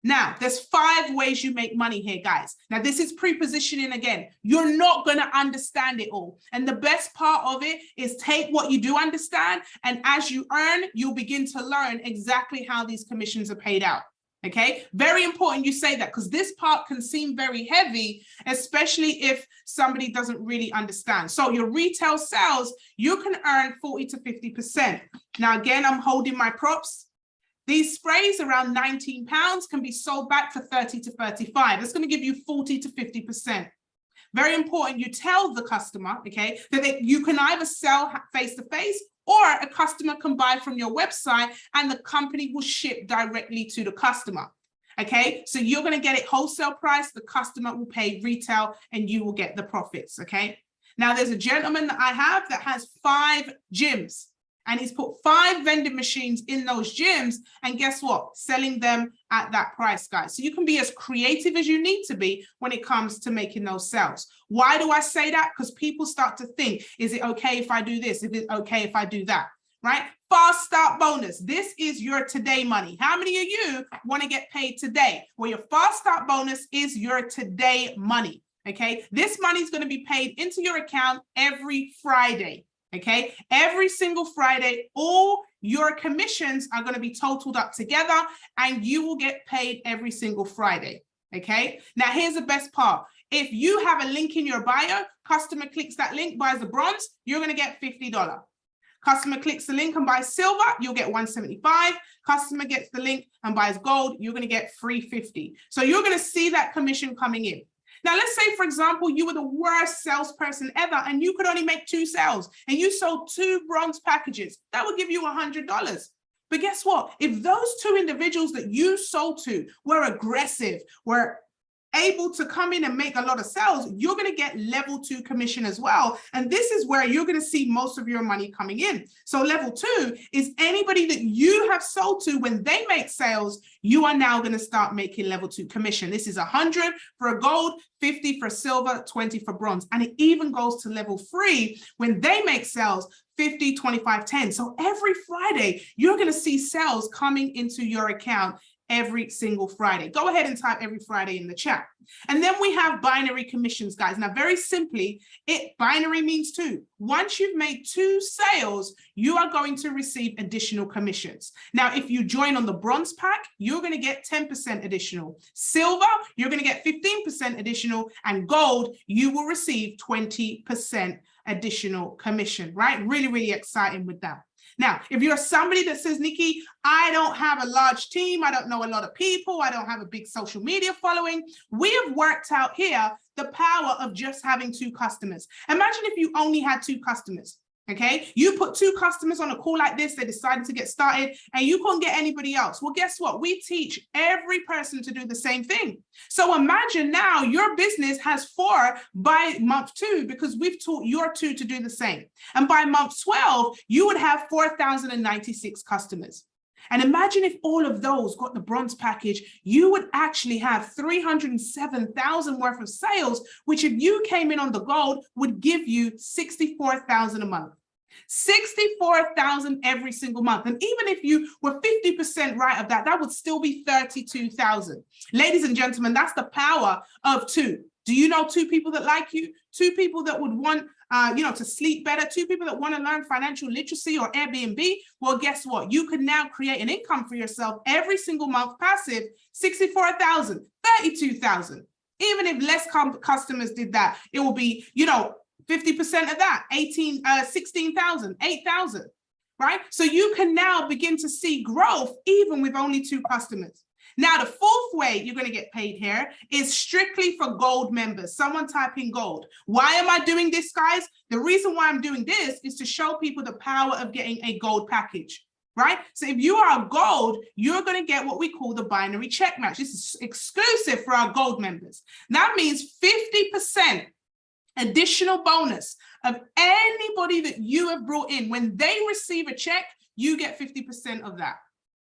Now, there's 5 ways you make money here, guys. Now, this is pre-positioning again. You're not going to understand it all. And the best part of it is take what you do understand, and as you earn, you'll begin to learn exactly how these commissions are paid out. Okay, very important you say that, because this part can seem very heavy, especially if somebody doesn't really understand. So your retail sales, you can earn 40 to 50%. Now, again, I'm holding my props. These sprays around £19 can be sold back for 30 to 35. That's going to give you 40 to 50%. Very important you tell the customer, okay, that you can either sell face-to-face, or a customer can buy from your website and the company will ship directly to the customer. Okay, so you're going to get it wholesale price, the customer will pay retail, and you will get the profits. Okay, now there's a gentleman that I have that has 5 gyms, and he's put 5 vending machines in those gyms, and guess what? Selling them at that price, guys. So you can be as creative as you need to be when it comes to making those sales. Why do I say that? Because people start to think, is it okay if I do this? Is it okay if I do that? Right? Fast start bonus. This is your today money. How many of you want to get paid today? Well, your fast start bonus is your today money. Okay, this money is going to be paid into your account every Friday. Okay, every single Friday, all your commissions are going to be totaled up together and you will get paid every single Friday. Okay, now here's the best part. If you have a link in your bio, customer clicks that link, buys the bronze, you're going to get $50. Customer clicks the link and buys silver, you'll get 175. Customer gets the link and buys gold, you're going to get 350. So you're going to see that commission coming in. Now, let's say, for example, you were the worst salesperson ever and you could only make 2 sales and you sold 2 bronze packages. That would give you $100. But guess what? If those 2 individuals that you sold to were aggressive, were able to come in and make a lot of sales, you're going to get level 2 commission as well. And this is where you're going to see most of your money coming in. So level 2 is anybody that you have sold to, when they make sales, you are now going to start making level 2 commission. This is 100 for a gold, 50 for silver, 20 for bronze. And it even goes to level 3 when they make sales, 50, 25, 10. So every Friday, you're going to see sales coming into your account every single Friday. Go ahead and type every Friday in the chat. And then we have binary commissions, guys. Now, very simply, binary means 2. Once you've made 2 sales, you are going to receive additional commissions. Now, if you join on the bronze pack, you're going to get 10% additional. Silver, you're going to get 15% additional. And gold, you will receive 20% additional commission, right? Really, really exciting with that. Now, if you're somebody that says, Nikki, I don't have a large team, I don't know a lot of people, I don't have a big social media following, we have worked out here the power of just having 2 customers. Imagine if you only had 2 customers. Okay, you put 2 customers on a call like this, they decided to get started and you couldn't get anybody else. Well, guess what? We teach every person to do the same thing. So imagine now your business has 4 by month 2 because we've taught your 2 to do the same. And by month 12, you would have 4,096 customers. And imagine if all of those got the bronze package, you would actually have 307,000 worth of sales, which if you came in on the gold would give you 64,000 a month. 64,000 every single month. And even if you were 50% right of that, that would still be 32,000. Ladies and gentlemen, that's the power of 2. Do you know 2 people that like you? 2 people that would want to sleep better, 2 people that want to learn financial literacy or Airbnb? Well, guess what? You can now create an income for yourself every single month, passive, 64,000, 32,000. Even if less customers did that, it will be, 50% of that, 16,000, 8,000, right? So you can now begin to see growth even with only 2 customers. Now, the 4th way you're going to get paid here is strictly for gold members. Someone type in gold. Why am I doing this, guys? The reason why I'm doing this is to show people the power of getting a gold package, right? So if you are a gold, you're going to get what we call the binary check match. This is exclusive for our gold members. That means 50% additional bonus of anybody that you have brought in. When they receive a check, you get 50% of that.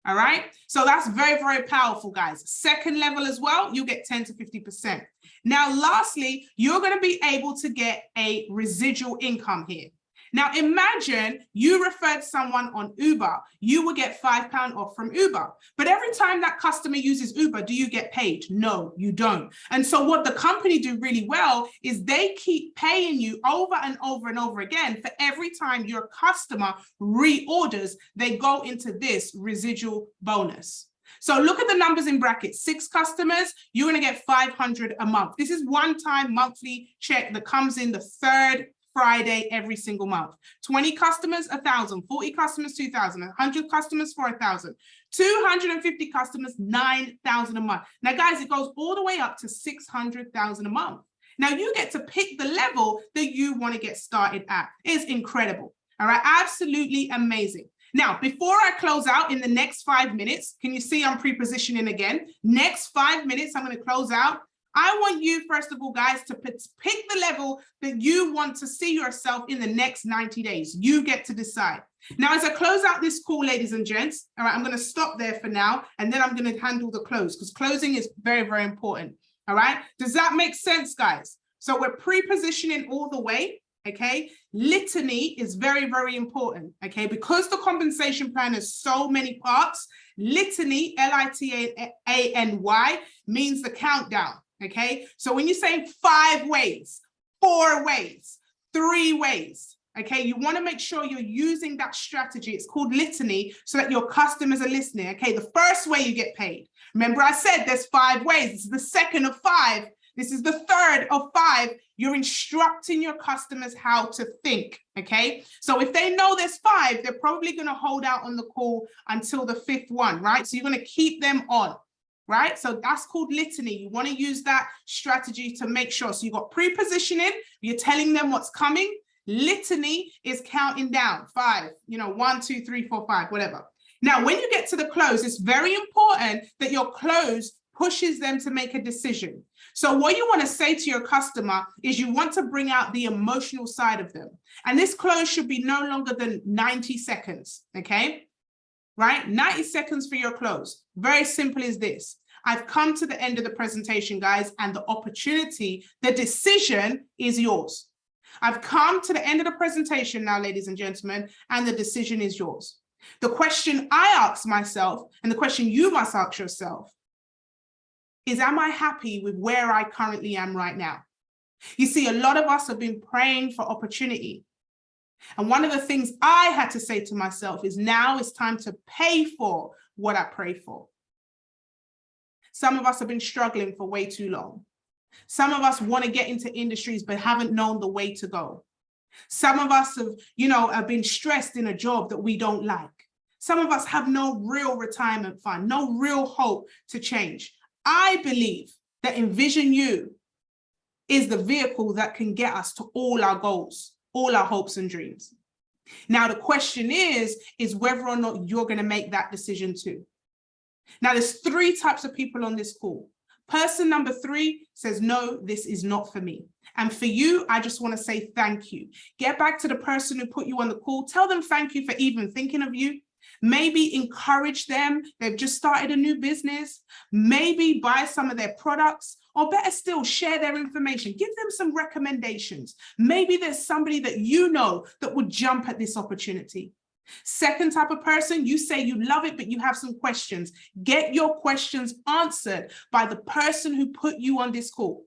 All right, so that's very, very powerful, guys. 2nd level as well, you get 10 to 50%. Now, lastly, you're going to be able to get a residual income here. Now, imagine you referred someone on Uber, you will get £5 off from Uber. But every time that customer uses Uber, do you get paid? No, you don't. And so what the company do really well is they keep paying you over and over and over again for every time your customer reorders, they go into this residual bonus. So look at the numbers in brackets. 6 customers, you're going to get 500 a month. This is one-time monthly check that comes in the 3rd Friday every single month. 20 customers, 1,000. 40 customers, 2,000. 100 customers, 4,000. 250 customers, 9,000 a month. Now, guys, it goes all the way up to 600,000 a month. Now, you get to pick the level that you want to get started at. It's incredible. All right, absolutely amazing. Now, before I close out in the next 5 minutes, can you see I'm pre-positioning again? Next 5 minutes, I'm going to close out. I want you, first of all, guys, to pick the level that you want to see yourself in the next 90 days. You get to decide. Now, as I close out this call, ladies and gents, all right, I'm going to stop there for now, and then I'm going to handle the close because closing is very, very important. All right. Does that make sense, guys? So we're pre-positioning all the way. Okay. Litany is very, very important. Okay. Because the compensation plan has so many parts, litany, L-I-T-A-N-Y, means the countdown. Okay, so when you're saying 5 ways, 4 ways, 3 ways, okay, you want to make sure you're using that strategy. It's called litany so that your customers are listening. Okay, the first way you get paid. Remember I said there's 5 ways. This is the second of 5 This is the third of 5. You're instructing your customers how to think, okay? So if they know there's 5, they're probably going to hold out on the call until the 5th one, right? So you're going to keep them on, right? So that's called litany. You want to use that strategy to make sure. So you've got pre-positioning, you're telling them what's coming. Litany is counting down 5, 1, 2, 3, 4, 5, whatever. Now, when you get to the close, it's very important that your close pushes them to make a decision. So what you want to say to your customer is you want to bring out the emotional side of them. And this close should be no longer than 90 seconds, okay? Right? 90 seconds for your close. Very simple as this. I've come to the end of the presentation, guys, and the opportunity, the decision is yours. I've come to the end of the presentation now, ladies and gentlemen, and the decision is yours. The question I ask myself, and the question you must ask yourself, is, am I happy with where I currently am right now? You see, a lot of us have been praying for opportunity. And one of the things I had to say to myself is, now it's time to pay for what I pray for. Some of us have been struggling for way too long. Some of us want to get into industries but haven't known the way to go. Some of us have been stressed in a job that we don't like. Some of us have no real retirement fund, no real hope to change. I believe that Envision You is the vehicle that can get us to all our goals, all our hopes and dreams. Now, the question is whether or not you're going to make that decision too. Now, there's 3 types of people on this call. Person number 3 says, no, this is not for me. And for you, I just want to say thank you. Get back to the person who put you on the call. Tell them thank you for even thinking of you. Maybe encourage them. They've just started a new business. Maybe buy some of their products, or better still, share their information. Give them some recommendations. Maybe there's somebody that you know that would jump at this opportunity. Second type of person, you say you love it, but you have some questions. Get your questions answered by the person who put you on this call.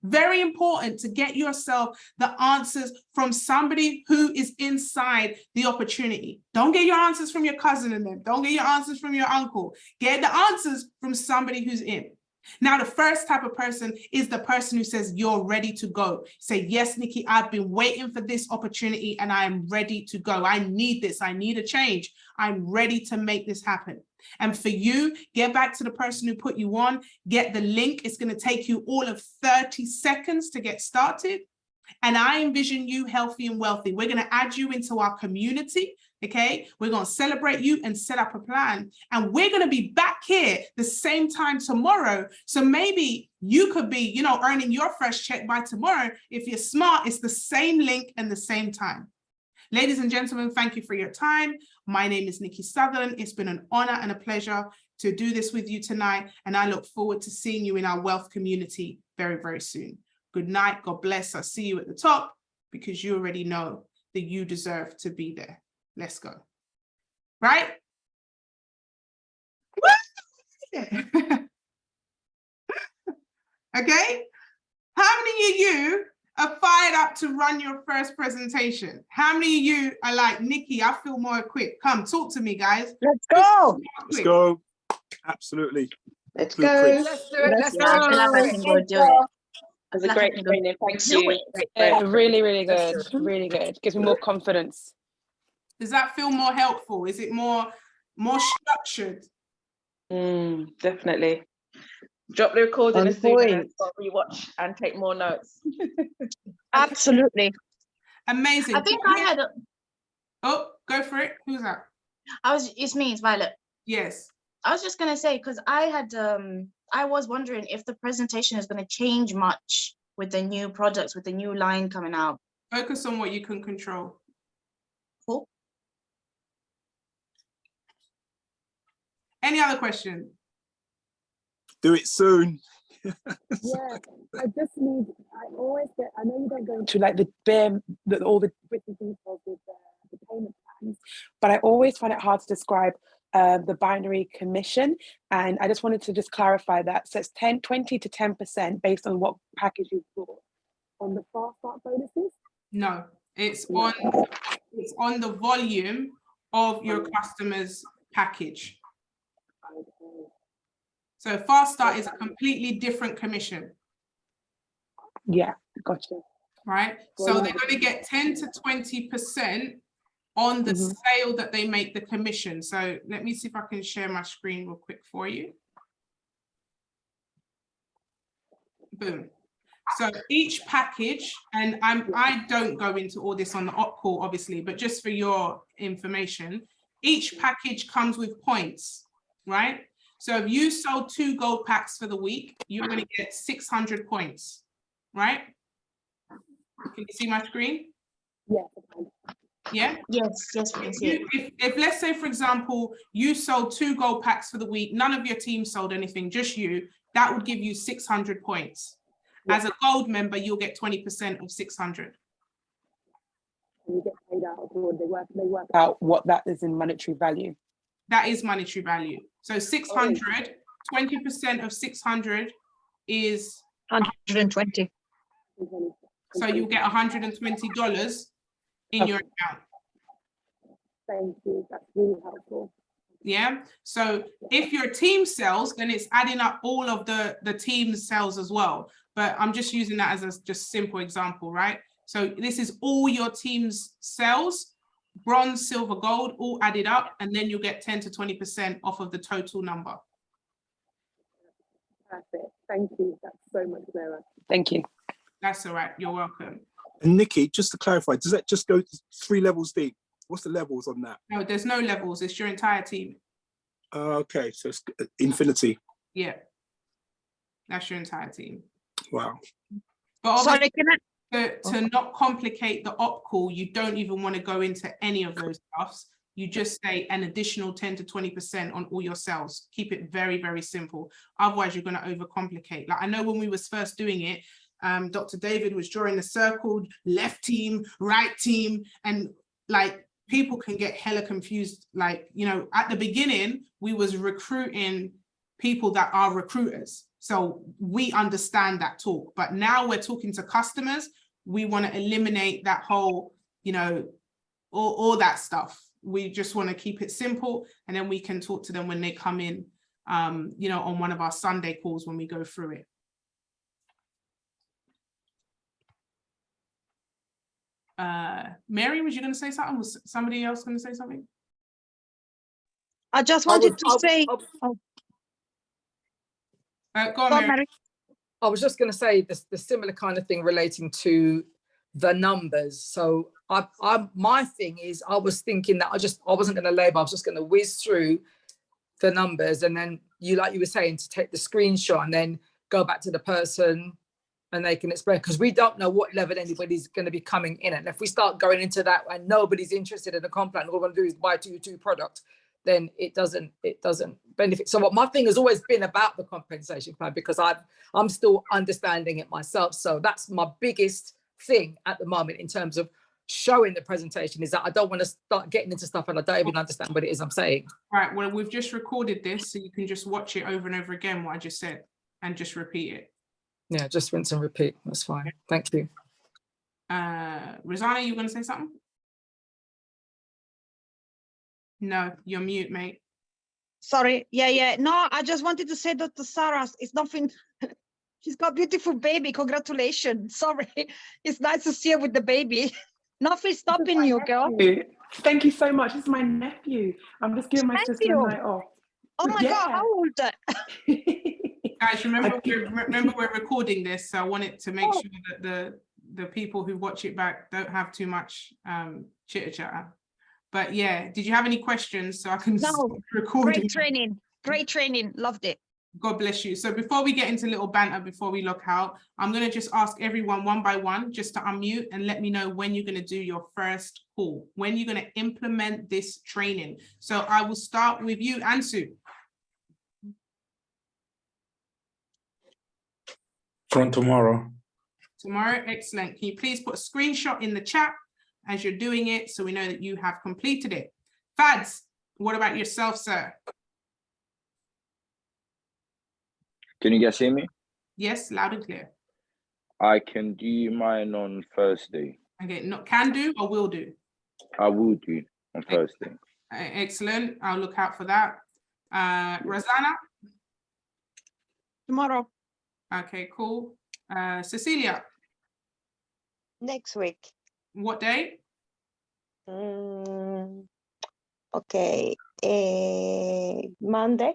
Very important to get yourself the answers from somebody who is inside the opportunity. Don't get your answers from your cousin and them. Don't get your answers from your uncle. Get the answers from somebody who's in. Now, the first type of person is the person who says, you're ready to go. Say, yes, Nikki, I've been waiting for this opportunity and I am ready to go. I need this. I need a change. I'm ready to make this happen. And for you, get back to the person who put you on, get the link. It's going to take you all of 30 seconds to get started. And I envision you healthy and wealthy. We're going to add you into our community. Okay, we're going to celebrate you and set up a plan. And we're going to be back here the same time tomorrow. So maybe you could be, earning your first check by tomorrow. If you're smart, it's the same link and the same time. Ladies and gentlemen, thank you for your time. My name is Nikki Sutherland. It's been an honor and a pleasure to do this with you tonight. And I look forward to seeing you in our wealth community very, very soon. Good night. God bless. I'll see you at the top because you already know that you deserve to be there. Let's go. Right? Okay. How many of you are fired up to run your first presentation? How many of you are like, Nikki, I feel more equipped? Come, talk to me, guys. Let's go. Let's go. Absolutely. Let's Blueprint. go. Let's do it. Let's Yeah, I feel like I can go do it. It was a Like I great can go- training. Thank Do you. it. Great. Really, really good. Let's Really good. Gives me more confidence. Does that feel more helpful? Is it more structured? Definitely. Drop the recording On as soon as point. rewatch and take more notes. Absolutely. Amazing. I think I had, Oh, go for it. Who's that? it's me, it's Violet. Yes. I was just gonna say, because I was wondering if the presentation is gonna change much with the new products, with the new line coming out. Focus on what you can control. Cool. Any other question? Do it soon. Yeah, I just need, I know you don't go into like all the written details with the payment plans, but I always find it hard to describe the binary commission. And I just wanted to just clarify that. So it's 20 to 10% based on what package you've bought. On the fast start bonuses? No, it's on the volume of your customer's package. So Fast Start is a completely different commission. Yeah, gotcha. right? So they're going to get 10 to 20% on the sale that they make, the commission. So let me see if I can share my screen real quick for you. Boom. So each package, and I don't go into all this on the op call, obviously, but just for your information, each package comes with points, right? So if you sold 2 gold packs for the week, you're going to get 600 points, right? Can you see my screen? Yeah. Yeah? Yes, please. Yeah. If let's say, for example, you sold 2 gold packs for the week, none of your team sold anything, just you, that would give you 600 points. As a gold member, you'll get 20% of 600. You get paid out abroad. They work out what that is in monetary value. That is monetary value. So 600, 20% of 600 is 120. so you'll get $120 in your account. Thank you. That's really helpful. Yeah. So if your team sells, then it's adding up all of the team's sales as well. But I'm just using that as a just simple example, right? So this is all your team's sales, bronze, silver, gold, all added up, and then you'll get 10 to 20% off of the total number. Perfect. Thank you. That's so much clearer. Thank you. That's all right. You're welcome. And Nikki, just to clarify, does that just go 3 levels deep? What's the levels on that? No, there's no levels. It's your entire team. Okay, so it's infinity. Yeah. That's your entire team. Wow. But Sorry, can to not complicate the op call, you don't even want to go into any of those stuffs. You just say an additional 10 to 20% on all your sales. Keep it very, very simple. Otherwise, you're going to overcomplicate. Like I know when we was first doing it, Dr. David was drawing a circle, left team, right team, and like people can get hella confused. Like, you know, at the beginning, we was recruiting people that are recruiters. So we understand that talk, but now we're talking to customers. We want to eliminate that whole, you know, all that stuff. We just want to keep it simple, and then we can talk to them when they come in, you know, on one of our Sunday calls when we go through it. Mary, was you going to say something? Was somebody else going to say something? I just wanted to say. Go on, Mary. I was just going to say the similar kind of thing relating to the numbers. So my thing is, I was thinking that I wasn't going to label. I was just going to whiz through the numbers, and then like you were saying, to take the screenshot and then go back to the person and they can explain, because we don't know what level anybody's going to be coming in at. And if we start going into that and nobody's interested in the comp plan, all we're going to do is buy two product, then it doesn't benefit. So what my thing has always been about the compensation plan, because I'm still understanding it myself. So that's my biggest thing at the moment in terms of showing the presentation, is that I don't want to start getting into stuff and I don't even understand what it is I'm saying. Right, well, we've just recorded this, so you can just watch it over and over again, what I just said, and just repeat it. Yeah, just rinse and repeat. That's fine. Thank you. Rosanna, you going to say something? No, you're mute, mate. Sorry. Yeah. No, I just wanted to say that to Sarah, it's nothing. She's got a beautiful baby. Congratulations. Sorry. It's nice to see her with the baby. Nothing stopping you, girl. Thank you so much. This is my nephew. I'm just giving my sister a night off. Oh my God, how old? Guys, remember we're recording this, so I wanted to make sure that the people who watch it back don't have too much chitter chatter. But yeah, did you have any questions so I can record? Great training, loved it. God bless you. So before we get into little banter, before we lock out, I'm going to just ask everyone one by one just to unmute and let me know when you're going to do your first call, when you're going to implement this training. So I will start with you, Ansu. From tomorrow. Tomorrow, excellent. Can you please put a screenshot in the chat as you're doing it so we know that you have completed it? Fads, what about yourself, sir? Can you guys hear me? Yes, loud and clear. I can do mine on Thursday. Okay, not can do or will do? I will do on Thursday. Excellent. I'll look out for that. Rosanna? Tomorrow. Okay, cool. Cecilia? Next week. What day? Okay. Monday.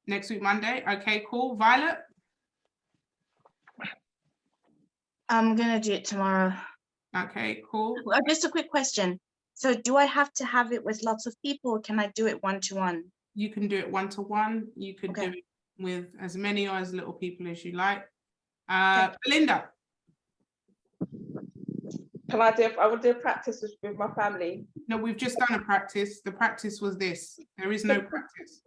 Next week, Monday. Okay, cool. Violet? I'm gonna do it tomorrow. Okay, cool. Just a quick question. So do I have to have it with lots of people, or can I do it one-to-one? You can do it one-to-one. You could Okay. do it with as many or as little people as you like. Belinda? Can I do, I will do a practice with my family. No, we've just done a practice. The practice was this. There is no practice.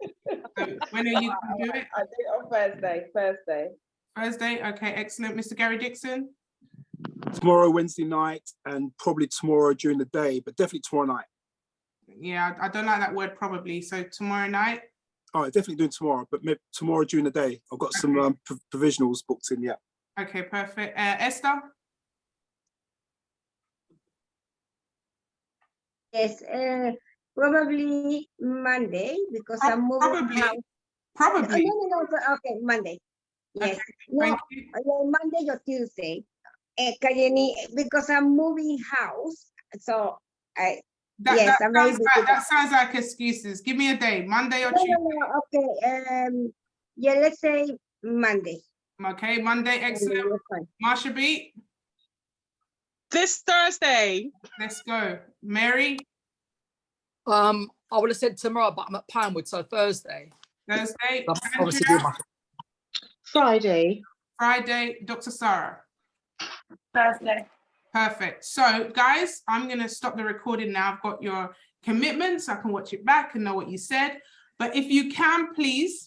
So when are you going to do it? I'll do it on Thursday. Thursday? Okay, excellent. Mr. Gary Dixon? Tomorrow, Wednesday night, and probably tomorrow during the day, but definitely tomorrow night. Yeah, I don't like that word probably. So tomorrow night? Oh, definitely doing tomorrow, but maybe tomorrow during the day. I've got some provisionals booked in, yeah. Okay, perfect. Esther? Yes, probably Monday because I'm moving house. Probably. No, okay, Monday. Yes. Okay, No, thank you. Monday or Tuesday. Kayeni, because I'm moving house, so I. Yes, I'm very busy. That sounds like excuses. Give me a day, Monday or Tuesday. No, okay. Yeah, let's say Monday. Okay, Monday, excellent. Marsha B? This Thursday. Let's go. Mary? I would have said tomorrow, but I'm at Pinewood, so Thursday. Thursday. Obviously Andrea? doing my Friday. Friday. Dr. Sarah? Thursday. Perfect. So guys, I'm going to stop the recording now. I've got your commitments. I can watch it back and know what you said. But if you can, please